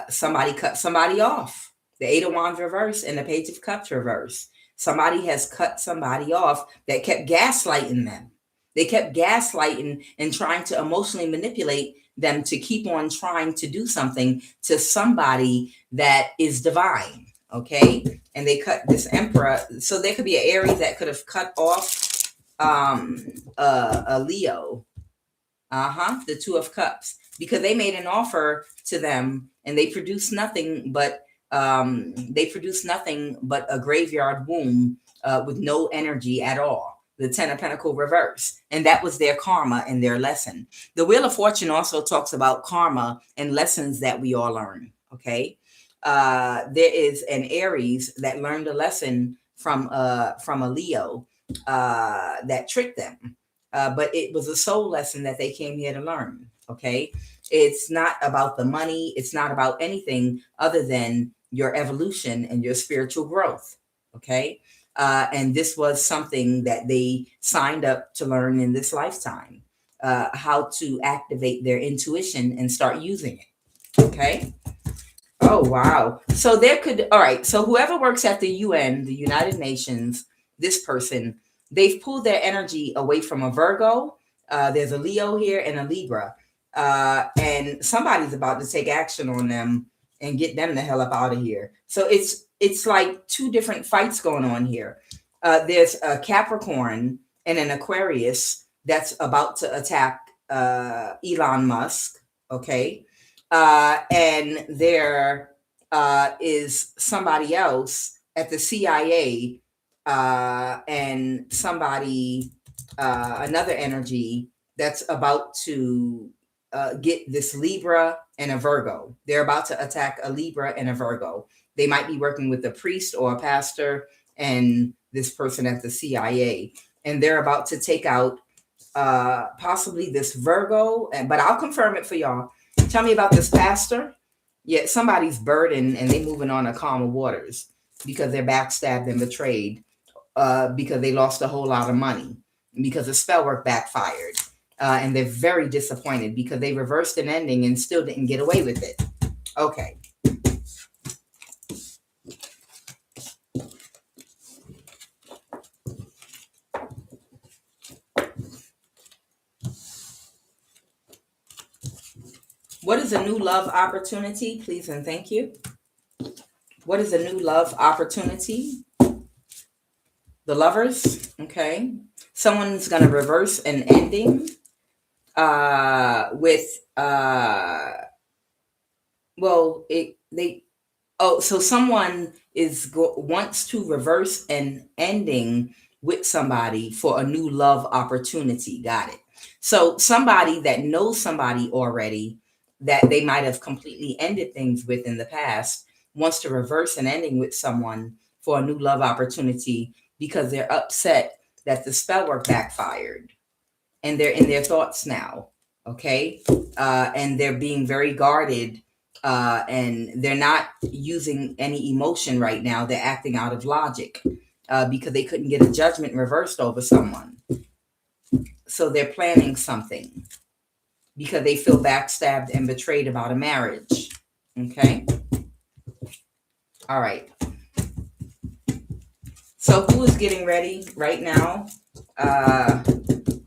Somebody cut somebody off. The Eight of Wands reverse and the Page of Cups reverse. Somebody has cut somebody off that kept gaslighting them. They kept gaslighting and trying to emotionally manipulate them to keep on trying to do something to somebody that is divine. Okay. And they cut this Emperor. So there could be an Aries that could have cut off a Leo. The Two of Cups, because they made an offer to them and they produced nothing but a graveyard womb with no energy at all. The Ten of Pentacles reverse. And that was their karma and their lesson. The Wheel of Fortune also talks about karma and lessons that we all learn. Okay. There is an Aries that learned a lesson from a Leo that tricked them. But it was a soul lesson that they came here to learn. Okay. It's not about the money. It's not about anything other than your evolution and your spiritual growth. Okay. And this was something that they signed up to learn in this lifetime, how to activate their intuition and start using it. Okay. Oh, wow. So all right. So whoever works at the UN, the United Nations, this person, they've pulled their energy away from a Virgo. There's a Leo here and a Libra. And somebody's about to take action on them and get them the hell up out of here. So it's like two different fights going on here. There's a Capricorn and an Aquarius that's about to attack Elon Musk. Okay. And there is somebody else at the CIA and somebody, another energy that's about to get this Libra and a Virgo. They're about to attack a Libra and a Virgo. They might be working with a priest or a pastor and this person at the CIA. And they're about to take out possibly this Virgo. But I'll confirm it for y'all. Tell me about this pastor. Yeah, somebody's burdened and they moving on to calmer waters because they're backstabbed and betrayed, because they lost a whole lot of money, because the spell work backfired. And they're very disappointed because they reversed an ending and still didn't get away with it. Okay. What is a new love opportunity? Please and thank you. What is a new love opportunity? The Lovers. Okay. Someone's going to reverse an ending so someone wants to reverse an ending with somebody for a new love opportunity. Got it. So somebody that knows somebody already that they might have completely ended things with in the past wants to reverse an ending with someone for a new love opportunity because they're upset that the spell work backfired and they're in their thoughts now. Okay. And they're being very guarded, and they're not using any emotion right now. They're acting out of logic, because they couldn't get a judgment reversed over someone. So they're planning something because they feel backstabbed and betrayed about a marriage. Okay. All right. So who is getting ready right now?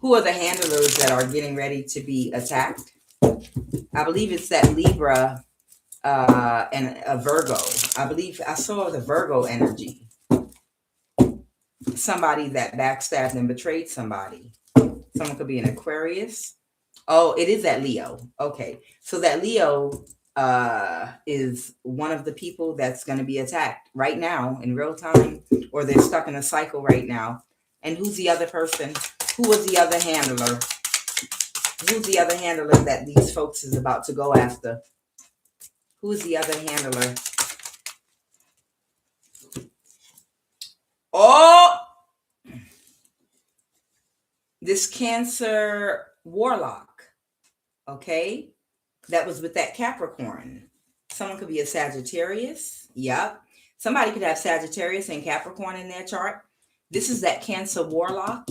Who are the handlers that are getting ready to be attacked? I believe it's that Libra and a Virgo. I believe I saw the Virgo energy. Somebody that backstabbed and betrayed somebody. Someone could be an Aquarius. Oh, it is that Leo. Okay. So that Leo is one of the people that's going to be attacked right now in real time, or they're stuck in a cycle right now. And who's the other person? Who was the other handler? Who's the other handler that these folks is about to go after? Who's the other handler? Oh, this Cancer warlock. Okay. That was with that Capricorn. Someone could be a Sagittarius. Yep. Somebody could have Sagittarius and Capricorn in their chart. This is that Cancer warlock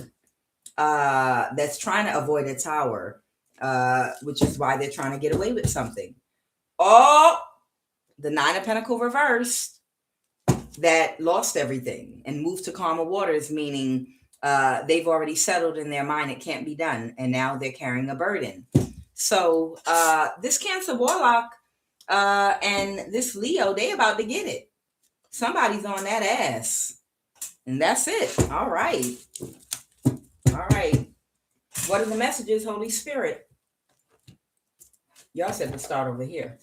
that's trying to avoid a tower, which is why they're trying to get away with something. Oh, the Nine of Pentacles reversed that lost everything and moved to calmer waters, meaning they've already settled in their mind it can't be done, and now they're carrying a burden. So this Cancer Warlock and this Leo, they about to get it. Somebody's on that ass. And that's it. All right. All right. What are the messages, Holy Spirit? Y'all said to start over here.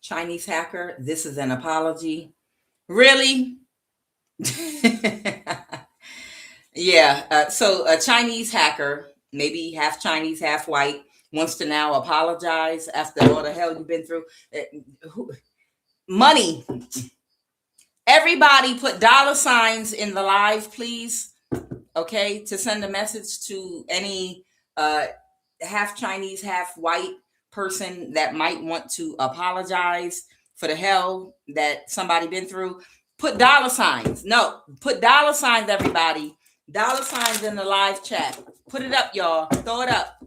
Chinese hacker, this is an apology. Really? Yeah. So a Chinese hacker, maybe half Chinese, half white, wants to now apologize after all the hell you've been through. Money. Everybody put $signs in the live, please. Okay, to send a message to any half Chinese, half white person that might want to apologize for the hell that somebody been through. Put $signs. No, put $signs, everybody. $signs in the live chat. Put it up, y'all. Throw it up.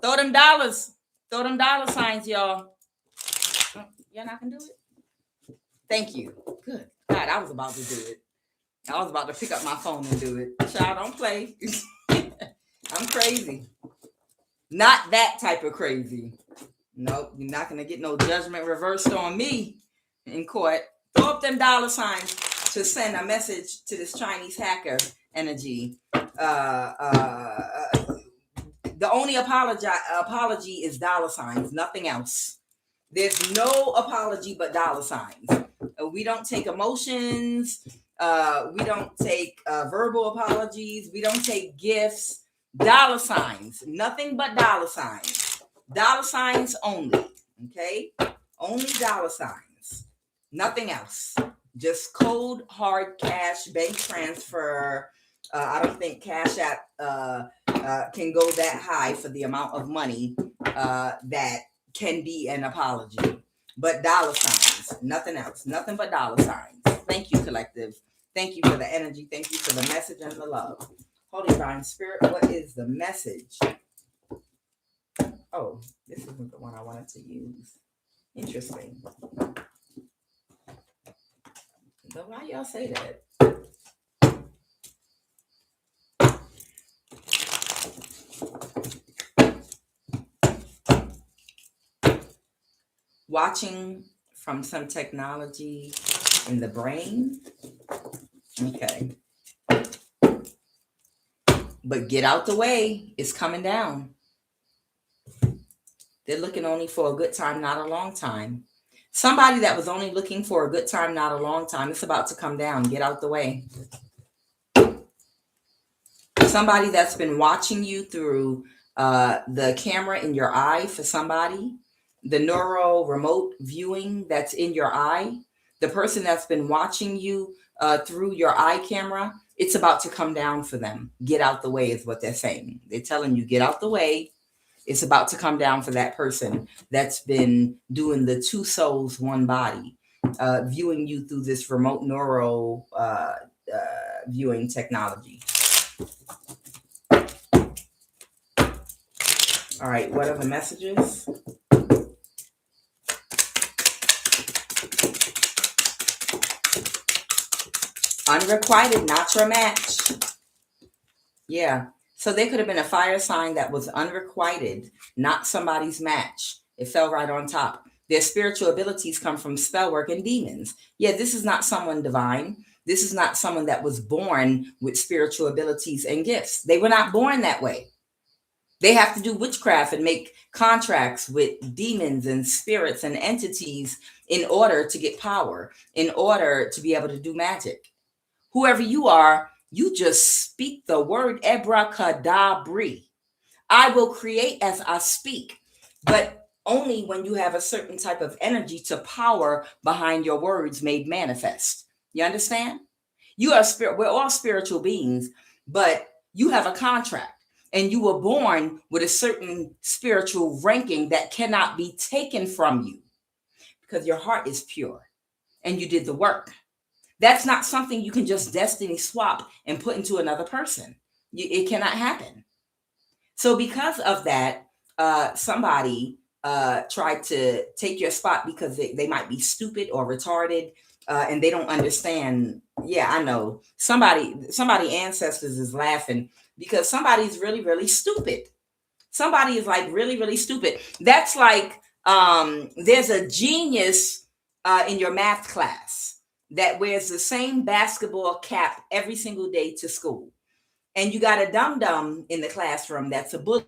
Throw them dollars. Throw them $signs, y'all. You're not gonna do it? Thank you. Good. God, I was about to do it. I was about to pick up my phone and do it. Child, don't play. I'm crazy. Not that type of crazy. Nope, you're not gonna get no judgment reversed on me in court. Throw up them $signs to send a message to this Chinese hacker energy. The only apology is $signs, nothing else. There's no apology but $signs. We don't take emotions. We don't take verbal apologies. We don't take gifts. $signs, nothing but $signs. $signs only. Okay, only $signs, nothing else. Just cold hard cash, bank transfer. I don't think Cash App can go that high for the amount of money that can be an apology. But $signs, nothing else, nothing but $signs. Thank you, collective. Thank you for the energy. Thank you for the message and the love. Holy Divine Spirit, what is the message? Oh, this isn't the one I wanted to use. Interesting. But why y'all say that? Watching from some technology in the brain. Okay. But get out the way. It's coming down. They're looking only for a good time, not a long time. Somebody that was only looking for a good time, not a long time, it's about to come down. Get out the way. Somebody that's been watching you through the camera in your eye for somebody, the neuro remote viewing that's in your eye, the person that's been watching you through your eye camera, it's about to come down for them. Get out the way is what they're saying. They're telling you, get out the way. It's about to come down for that person that's been doing the two souls, one body, viewing you through this remote neuro viewing technology. All right, what are the messages? Unrequited, not your match. Yeah. So there could have been a fire sign that was unrequited, not somebody's match. It fell right on top. Their spiritual abilities come from spell work and demons. Yeah, this is not someone divine. This is not someone that was born with spiritual abilities and gifts. They were not born that way. They have to do witchcraft and make contracts with demons and spirits and entities in order to get power, in order to be able to do magic. Whoever you are, you just speak the word abracadabra. I will create as I speak, but only when you have a certain type of energy to power behind your words made manifest. You understand? You are spirit. We're all spiritual beings, but you have a contract and you were born with a certain spiritual ranking that cannot be taken from you because your heart is pure and you did the work. That's not something you can just destiny swap and put into another person. It cannot happen. So because of that, somebody tried to take your spot because they might be stupid or retarded, and they don't understand. Yeah, I know. Somebody ancestors is laughing because somebody's really, really stupid. Somebody is like really, really stupid. That's like there's a genius in your math class that wears the same basketball cap every single day to school. And you got a dum dum in the classroom that's a bully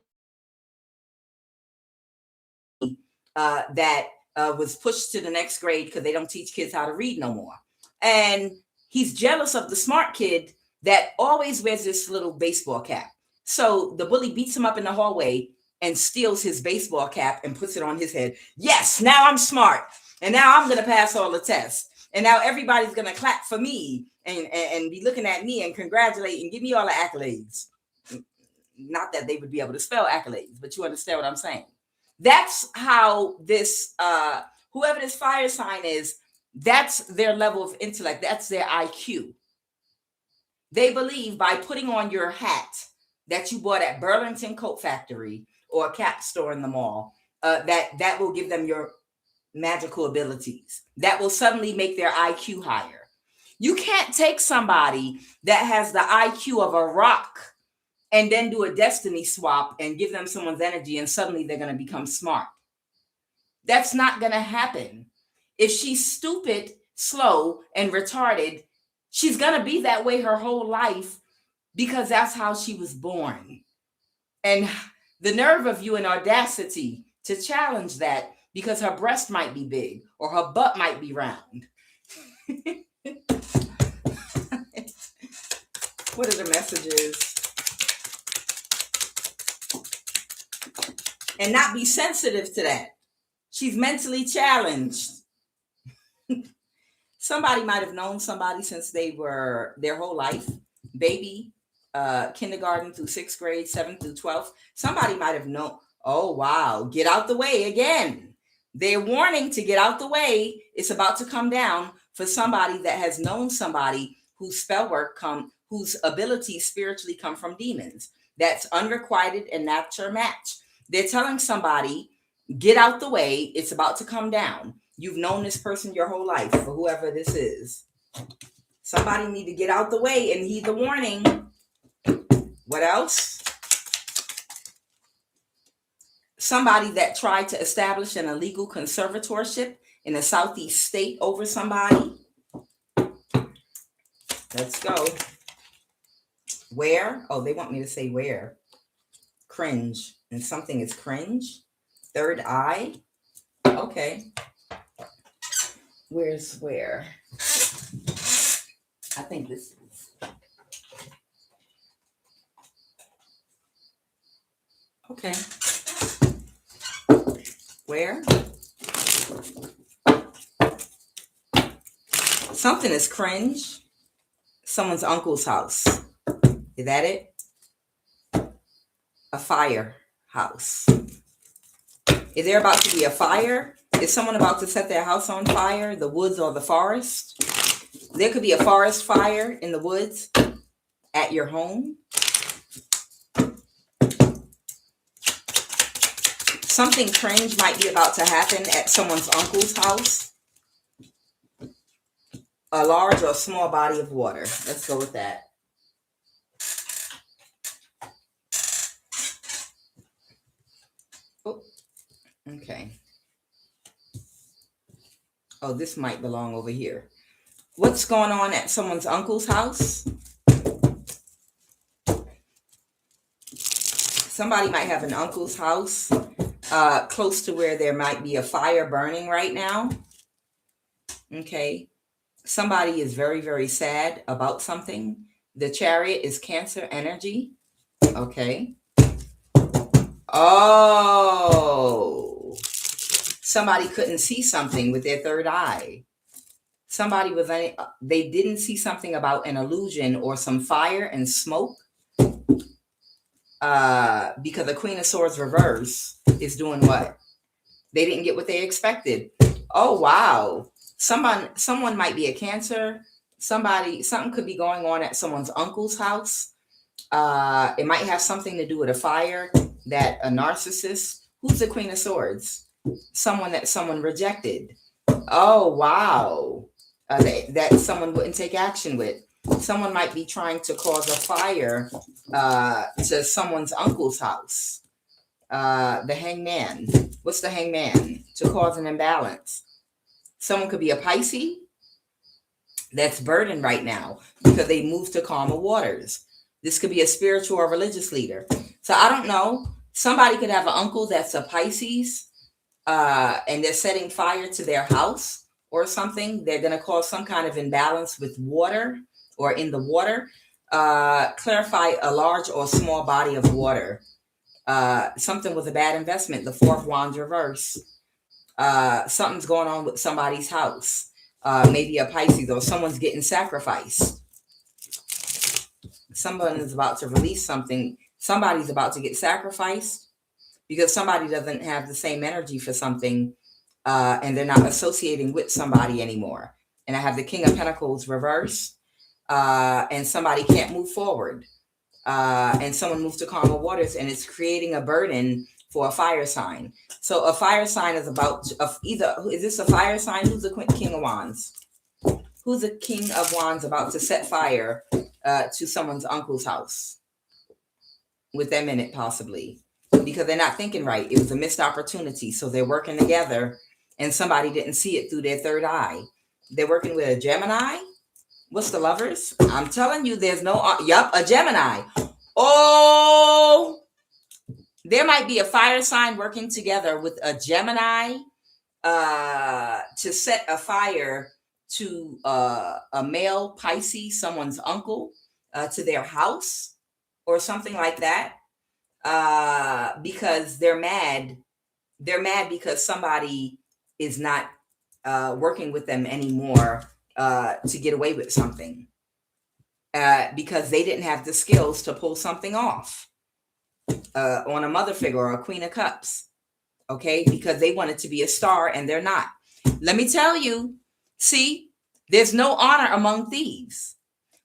that was pushed to the next grade because they don't teach kids how to read no more. And he's jealous of the smart kid that always wears this little baseball cap. So the bully beats him up in the hallway and steals his baseball cap and puts it on his head. Yes, now I'm smart. And now I'm going to pass all the tests. And now everybody's going to clap for me and be looking at me and congratulate and give me all the accolades. Not that they would be able to spell accolades, but you understand what I'm saying. That's how this, whoever this fire sign is, that's their level of intellect. That's their IQ. They believe by putting on your hat that you bought at Burlington Coat Factory or a cap store in the mall, that will give them your magical abilities. That will suddenly make their IQ higher. You can't take somebody that has the IQ of a rock and then do a destiny swap and give them someone's energy and suddenly they're going to become smart. That's not going to happen. If she's stupid, slow, and retarded, she's going to be that way her whole life because that's how she was born. And the nerve of you and audacity to challenge that because her breast might be big or her butt might be round. What are the messages? And not be sensitive to that. She's mentally challenged. Somebody might have known somebody since they were their whole life, baby, kindergarten through 6th grade, 7th through 12th. Somebody might have known, oh, wow, get out the way again. They're warning to get out the way. It's about to come down for somebody that has known somebody whose spell work whose abilities spiritually come from demons. That's unrequited and not your match. They're telling somebody, get out the way. It's about to come down. You've known this person your whole life, for whoever this is. Somebody need to get out the way and heed the warning. What else? Somebody that tried to establish an illegal conservatorship in a southeast state over somebody. Let's go. Where? Oh, they want me to say where. Cringe. And something is cringe. Third eye. Okay. Where's where? I think this is. Okay. Where? Something is cringe. Someone's uncle's house. Is that it? A firehouse. Is there about to be a fire? Is someone about to set their house on fire? The woods or the forest? There could be a forest fire in the woods at your home. Something cringe might be about to happen at someone's uncle's house. A large or small body of water. Let's go with that. Oh, okay. Oh, this might belong over here. What's going on at someone's uncle's house? Somebody might have an uncle's house close to where there might be a fire burning right now. Okay. Somebody is very, very sad about something. The Chariot is Cancer energy. Okay. Oh. Somebody couldn't see something with their third eye. Somebody they didn't see something about an illusion or some fire and smoke. Because the Queen of Swords reverse is doing what? They didn't get what they expected. Oh, wow. Someone might be a Cancer. Something could be going on at someone's uncle's house. It might have something to do with a fire, that a narcissist. Who's the Queen of Swords? Someone that someone rejected. Oh, wow. That someone wouldn't take action with. Someone might be trying to cause a fire to someone's uncle's house. The Hangman. What's the Hangman? To cause an imbalance. Someone could be a Pisces that's burdened right now because they moved to calmer waters. This could be a spiritual or religious leader. So I don't know. Somebody could have an uncle that's a Pisces, and they're setting fire to their house or something. They're going to cause some kind of imbalance with water or in the water. Clarify a large or small body of water. Something with a bad investment. The Four of Wands reverse. Something's going on with somebody's house. Maybe a Pisces, or someone's getting sacrificed. Someone is about to release something. Somebody's about to get sacrificed because somebody doesn't have the same energy for something, and they're not associating with somebody anymore. And I have the King of Pentacles reverse, and somebody can't move forward. And someone moves to calmer waters, and it's creating a burden for a fire sign. So a fire sign is about either, is this a fire sign? Who's the King of Wands? Who's the King of Wands about to set fire to someone's uncle's house with them in it, possibly, because they're not thinking right. It was a missed opportunity. So they're working together, and somebody didn't see it through their third eye. They're working with a Gemini. What's the Lovers? I'm telling you, there's no, yup, a Gemini. Oh, there might be a fire sign working together with a Gemini to set a fire to a male Pisces, someone's uncle, to their house or something like that, because they're mad. They're mad because somebody is not working with them anymore to get away with something, because they didn't have the skills to pull something off on a mother figure or a Queen of Cups. Okay, because they wanted to be a star and they're not. Let me tell you, see, there's no honor among thieves.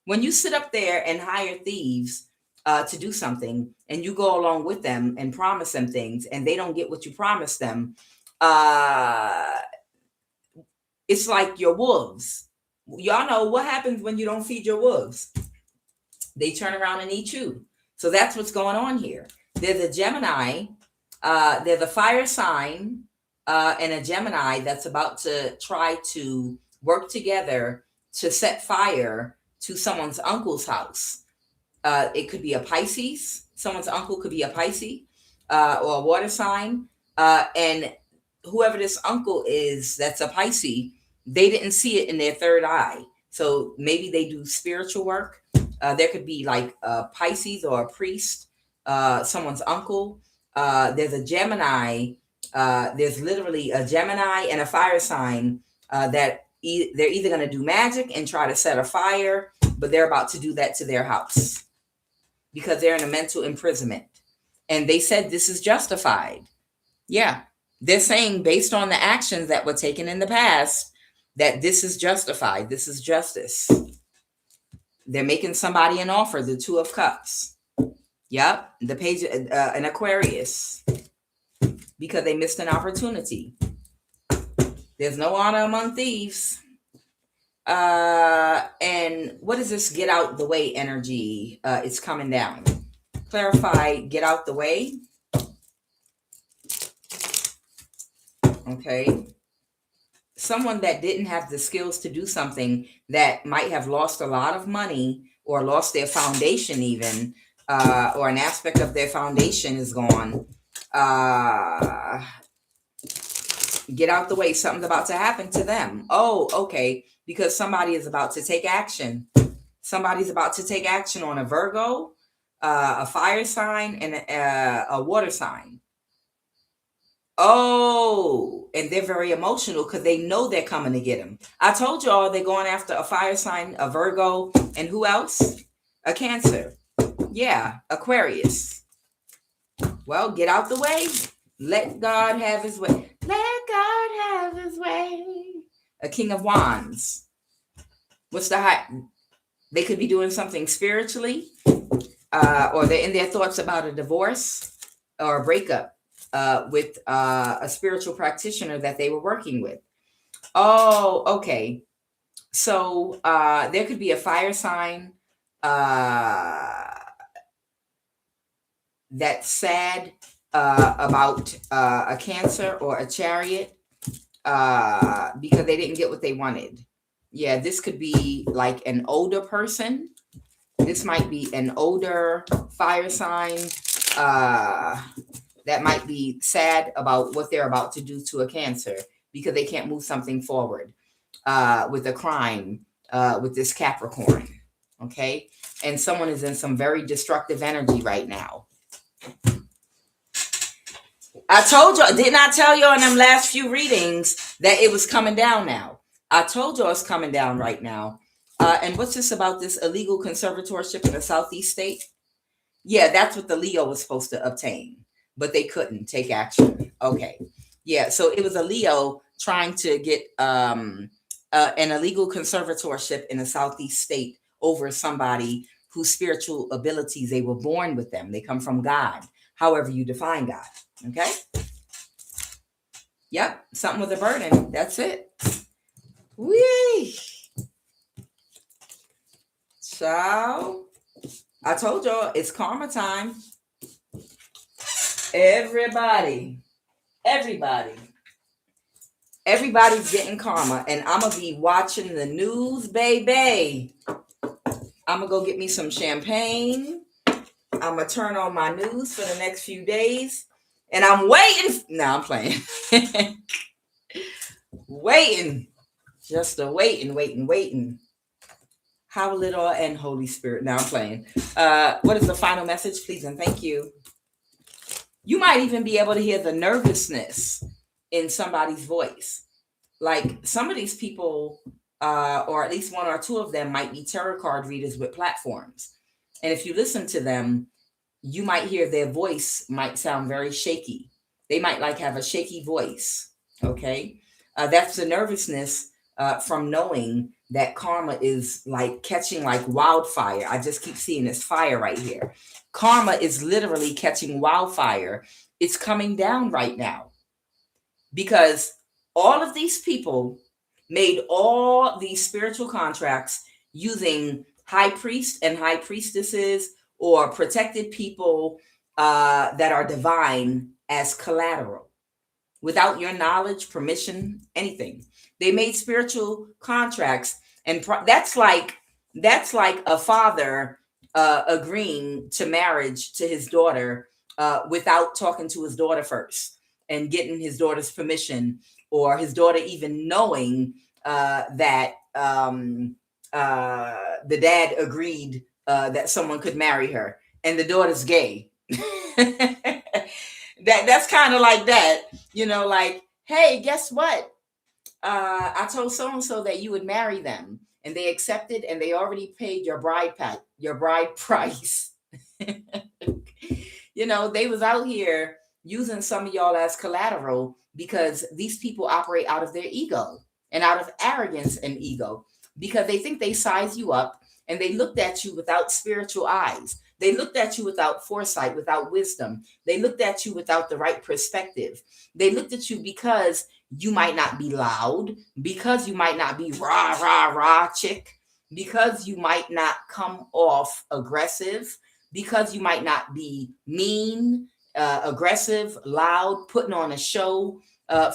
When you sit up there and hire thieves to do something, and you go along with them and promise them things, and they don't get what you promised them, it's like your wolves. Y'all know what happens when you don't feed your wolves. They turn around and eat you. So that's what's going on here. There's a Gemini, there's a fire sign, and a Gemini that's about to try to work together to set fire to someone's uncle's house. It could be a Pisces. Someone's uncle could be a Pisces or a water sign. And whoever this uncle is that's a Pisces, they didn't see it in their third eye. So maybe they do spiritual work. There could be like a Pisces or a priest, someone's uncle. There's a Gemini. There's literally a Gemini and a fire sign that they're either going to do magic and try to set a fire, but they're about to do that to their house because they're in a mental imprisonment. And they said this is justified. Yeah, they're saying based on the actions that were taken in the past that this is justified. This is justice. They're making somebody an offer, the Two of Cups. Yep, the Page, an Aquarius, because they missed an opportunity. There's no honor among thieves. And what is this get out the way energy? It's coming down. Clarify, get out the way. Okay. Someone that didn't have the skills to do something, that might have lost a lot of money or lost their foundation even, or an aspect of their foundation is gone. Get out the way. Something's about to happen to them. Oh, okay. Because somebody is about to take action. Somebody's about to take action on a Virgo, a fire sign, and a water sign. Oh, and they're very emotional because they know they're coming to get them. I told y'all they're going after a fire sign, a Virgo, and who else? A Cancer. Yeah, Aquarius. Well, get out the way. Let God have his way. Let God have his way. A King of Wands. What's the high? They could be doing something spiritually. or they're in their thoughts about a divorce or a breakup with a spiritual practitioner that they were working with. Oh, okay. So there could be a fire sign that's sad about a Cancer or a Chariot because they didn't get what they wanted. Yeah, this could be like an older person. This might be an older fire sign that might be sad about what they're about to do to a Cancer because they can't move something forward with a crime with this Capricorn. Okay. And someone is in some very destructive energy right now. I told you, didn't I tell you in them last few readings that it was coming down now? I told you it's coming down right now. And what's this about this illegal conservatorship in a Southeast state? Yeah, that's what the Leo was supposed to obtain, but they couldn't take action. Okay. Yeah, so it was a Leo trying to get an illegal conservatorship in a Southeast state over somebody whose spiritual abilities, they were born with them. They come from God, however you define God. Okay. Yep. Something with a burden. That's it. Whee. So I told y'all it's karma time. Everybody's getting karma, and I'm gonna be watching the news, baby. I'm gonna go get me some champagne. I'm gonna turn on my news for the next few days, and I'm waiting. No, I'm playing. Waiting, waiting. How will it all end, Holy Spirit? Now I'm playing. What is the final message, please and thank you? You might even be able to hear the nervousness in somebody's voice. Like some of these people, or at least one or two of them, might be tarot card readers with platforms. And if you listen to them, you might hear their voice might sound very shaky. They might like have a shaky voice. Okay. That's the nervousness from knowing that karma is like catching like wildfire. I just keep seeing this fire right here. Karma is literally catching wildfire. It's coming down right now because all of these people made all these spiritual contracts using high priests and high priestesses or protected people that are divine as collateral without your knowledge, permission, anything. They made spiritual contracts, and that's like a father agreeing to marriage to his daughter without talking to his daughter first and getting his daughter's permission, or his daughter even knowing that the dad agreed that someone could marry her, and the daughter's gay. That's kind of like that, like, hey, guess what? I told so-and-so that you would marry them, and they accepted, and they already paid your bride price. They was out here using some of y'all as collateral because these people operate out of their ego and out of arrogance and ego because they think they size you up, and they looked at you without spiritual eyes. They looked at you without foresight, without wisdom. They looked at you without the right perspective. They looked at you because you might not be loud, because you might not be rah, rah, rah chick, because you might not come off aggressive, because you might not be mean, aggressive, loud, putting on a show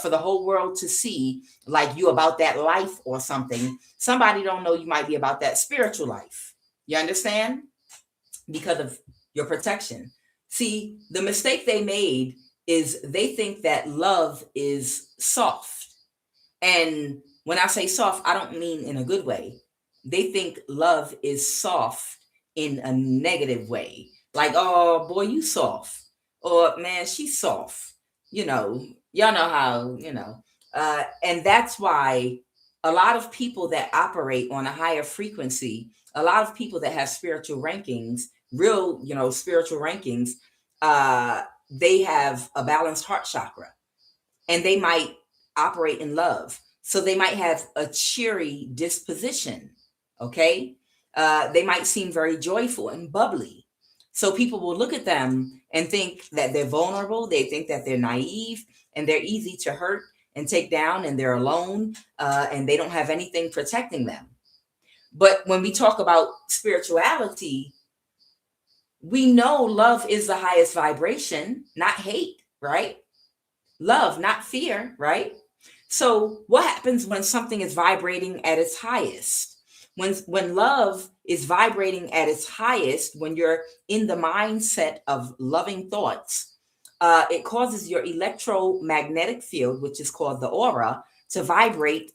for the whole world to see, like you about that life or something. Somebody don't know you might be about that spiritual life. You understand? Because of your protection. See, the mistake they made is they think that love is soft. And when I say soft, I don't mean in a good way. They think love is soft in a negative way. Like, oh boy, you soft. Or man, she's soft. Y'all know how, and that's why a lot of people that operate on a higher frequency, a lot of people that have spiritual rankings, real, spiritual rankings, they have a balanced heart chakra, and they might operate in love. So they might have a cheery disposition. Okay. They might seem very joyful and bubbly. So people will look at them and think that they're vulnerable. They think that they're naive and they're easy to hurt and take down, and they're alone, and they don't have anything protecting them. But when we talk about spirituality, we know love is the highest vibration, not hate, right? Love, not fear, right? So what happens when something is vibrating at its highest? When love is vibrating at its highest, when you're in the mindset of loving thoughts, it causes your electromagnetic field, which is called the aura, to vibrate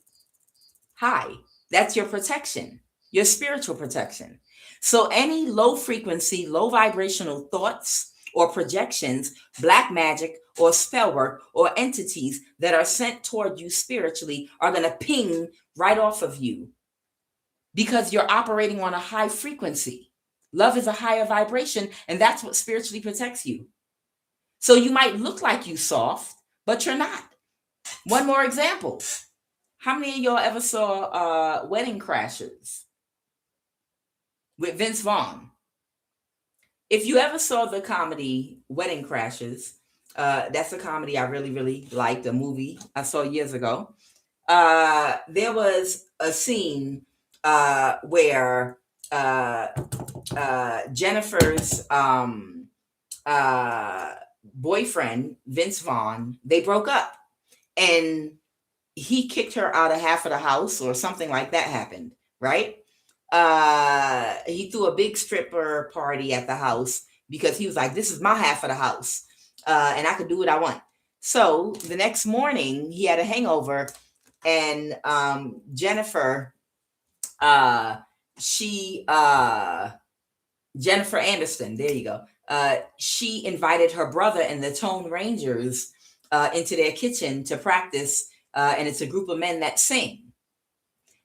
high. That's your protection, your spiritual protection. So any low frequency, low vibrational thoughts or projections, black magic or spell work or entities that are sent toward you spiritually are going to ping right off of you because you're operating on a high frequency. Love is a higher vibration, and that's what spiritually protects you. So you might look like you soft, but you're not. One more example. How many of y'all ever saw Wedding Crashers with Vince Vaughn? If you ever saw the comedy Wedding Crashers, that's a comedy I really, really liked, a movie I saw years ago. There was a scene where Jennifer's boyfriend, Vince Vaughn, they broke up. And he kicked her out of half of the house or something like that happened, right? He threw a big stripper party at the house because he was like, this is my half of the house, and I could do what I want. So the next morning he had a hangover, and Jennifer Aniston, there you go. She invited her brother and the Tone Rangers into their kitchen to practice, and it's a group of men that sing.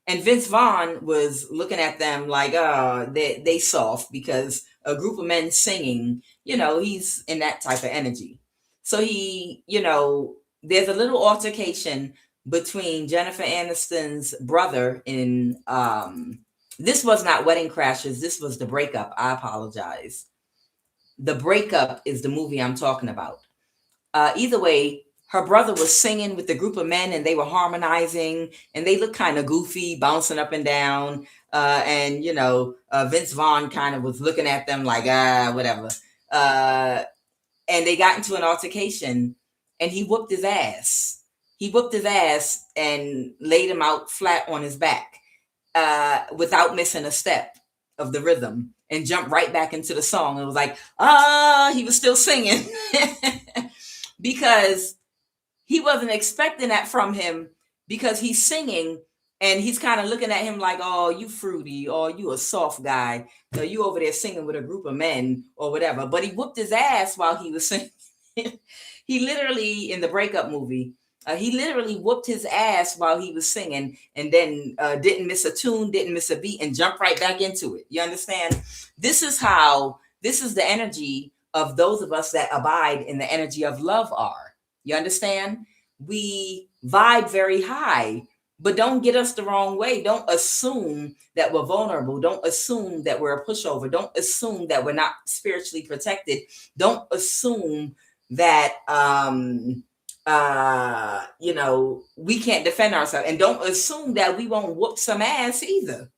And Vince Vaughn was looking at them like, oh, they soft because a group of men singing, he's in that type of energy. So he, there's a little altercation between Jennifer Aniston's brother in, this was not Wedding Crashers, this was The Breakup. I apologize. The Breakup is the movie I'm talking about. Either way, her brother was singing with the group of men and they were harmonizing and they looked kind of goofy, bouncing up and down. And Vince Vaughn kind of was looking at them like, whatever. And they got into an altercation and he whooped his ass. He whooped his ass and laid him out flat on his back without missing a step of the rhythm, and jumped right back into the song. It was like, he was still singing because he wasn't expecting that from him, because he's singing and he's kind of looking at him like, oh, you fruity, or you a soft guy. So you over there singing with a group of men or whatever. But he whooped his ass while he was singing. He literally, in the Breakup movie, he literally whooped his ass while he was singing, and then didn't miss a tune, didn't miss a beat, and jumped right back into it. You understand? This is the energy of those of us that abide in the energy of love are. You understand? We vibe very high, but don't get us the wrong way. Don't assume that we're vulnerable. Don't assume that we're a pushover. Don't assume that we're not spiritually protected. Don't assume that, we can't defend ourselves. And don't assume that we won't whoop some ass either.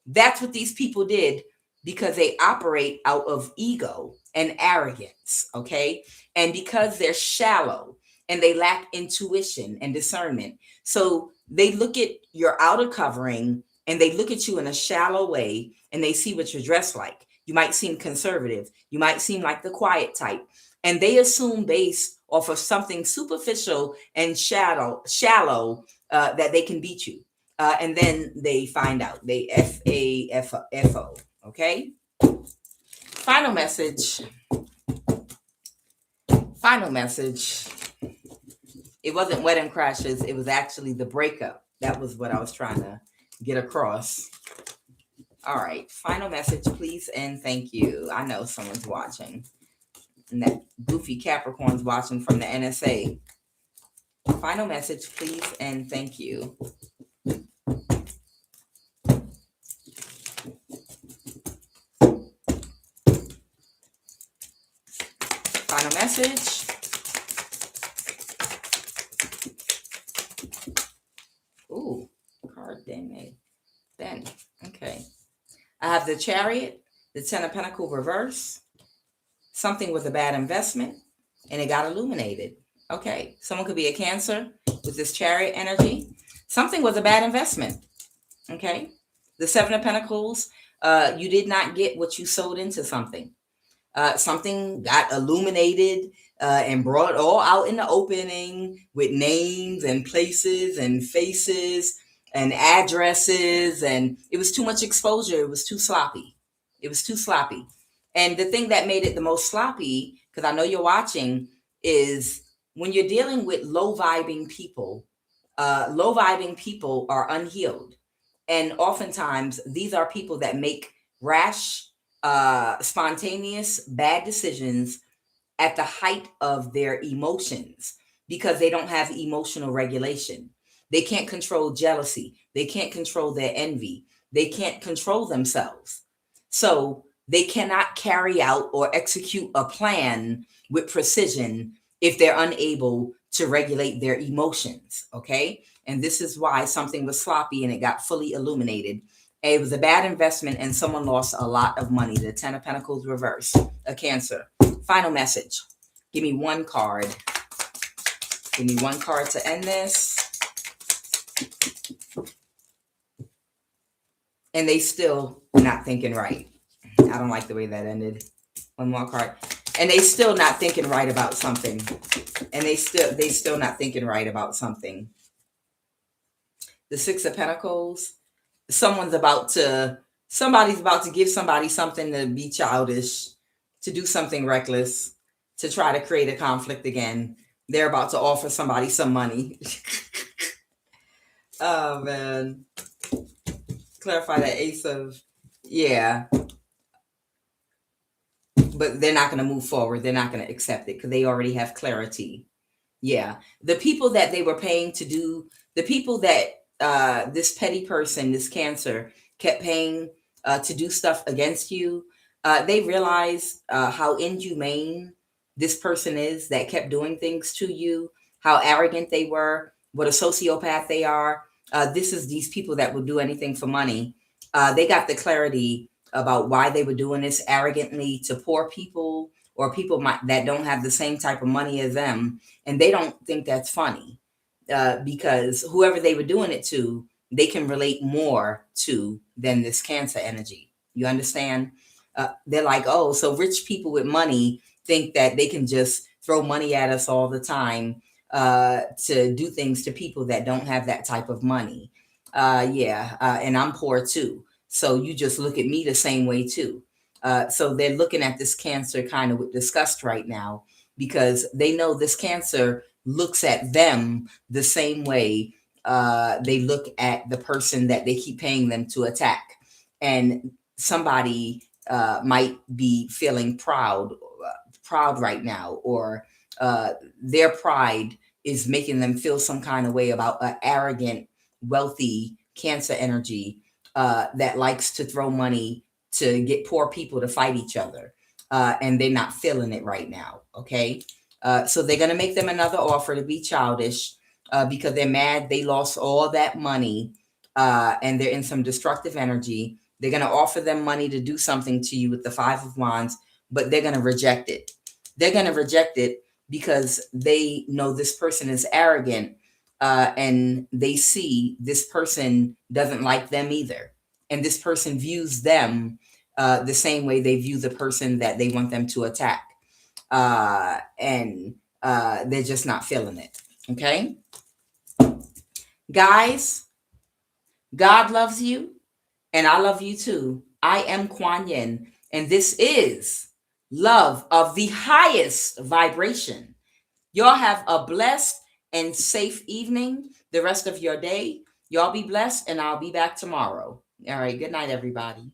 That's what these people did, because they operate out of ego and arrogance, okay? And because they're shallow and they lack intuition and discernment. So they look at your outer covering and they look at you in a shallow way, and they see what you're dressed like. You might seem conservative. You might seem like the quiet type. And they assume, based off of something superficial and shallow, that they can beat you. And then they find out. They F-A-F-O, okay? Final message. It wasn't Wedding Crashers. It was actually The Breakup. That was what I was trying to get across. All right. Final message, please, and thank you. I know someone's watching. And that goofy Capricorn's watching from the NSA. Final message, please, and thank you. Final message. Ooh, card then. Okay. I have the Chariot, the Ten of Pentacles reverse. Something was a bad investment and it got illuminated. Okay. Someone could be a Cancer with this Chariot energy. Something was a bad investment. Okay. The Seven of Pentacles, you did not get what you sold into something. Something got illuminated and brought all out in the opening with names and places and faces and addresses, and it was too much exposure. It was too sloppy. It was too sloppy. And the thing that made it the most sloppy, because I know you're watching, is when you're dealing with low vibing people are unhealed. And oftentimes these are people that make rash, spontaneous, bad decisions at the height of their emotions because they don't have emotional regulation. They can't control jealousy. They can't control their envy. They can't control themselves. So they cannot carry out or execute a plan with precision if they're unable to regulate their emotions. Okay. And this is why something was sloppy and it got fully illuminated. It was a bad investment and someone lost a lot of money. The Ten of Pentacles reverse, a Cancer. Final message. Give me one card. Give me one card to end this. And they still not thinking right. I don't like the way that ended. One more card. And they still not thinking right about something. And they still not thinking right about something. The Six of Pentacles. Somebody's about to give somebody something to be childish, to do something reckless, to try to create a conflict again. They're about to offer somebody some money. Oh, man. Clarify that Ace of, yeah. But they're not going to move forward. They're not going to accept it because they already have clarity. Yeah. The people that they were paying to do, the people that this petty person, this Cancer, kept paying to do stuff against you, they realize how inhumane this person is that kept doing things to you, how arrogant they were, what a sociopath they are. This is these people that would do anything for money. They got the clarity about why they were doing this arrogantly to poor people or people that don't have the same type of money as them. And they don't think that's funny because whoever they were doing it to, they can relate more to than this Cancer energy. You understand? They're like, oh, so rich people with money think that they can just throw money at us all the time to do things to people that don't have that type of money. And I'm poor too. So you just look at me the same way too. So they're looking at this Cancer kind of with disgust right now because they know this Cancer looks at them the same way they look at the person that they keep paying them to attack. And somebody might be feeling proud right now, or their pride is making them feel some kind of way about an arrogant, wealthy Cancer energy that likes to throw money to get poor people to fight each other. And they're not feeling it right now. Okay. So they're going to make them another offer to be childish because they're mad. They lost all that money and they're in some destructive energy. They're going to offer them money to do something to you with the Five of Wands, but they're going to reject it. They're going to reject it because they know this person is arrogant and they see this person doesn't like them either. And this person views them the same way they view the person that they want them to attack. And they're just not feeling it. Okay. Guys, God loves you and I love you too. I am Kuan Yin, and this is love of the highest vibration. Y'all have a blessed and safe evening, the rest of your day. Y'all be blessed, and I'll be back tomorrow. All right. Good night, everybody.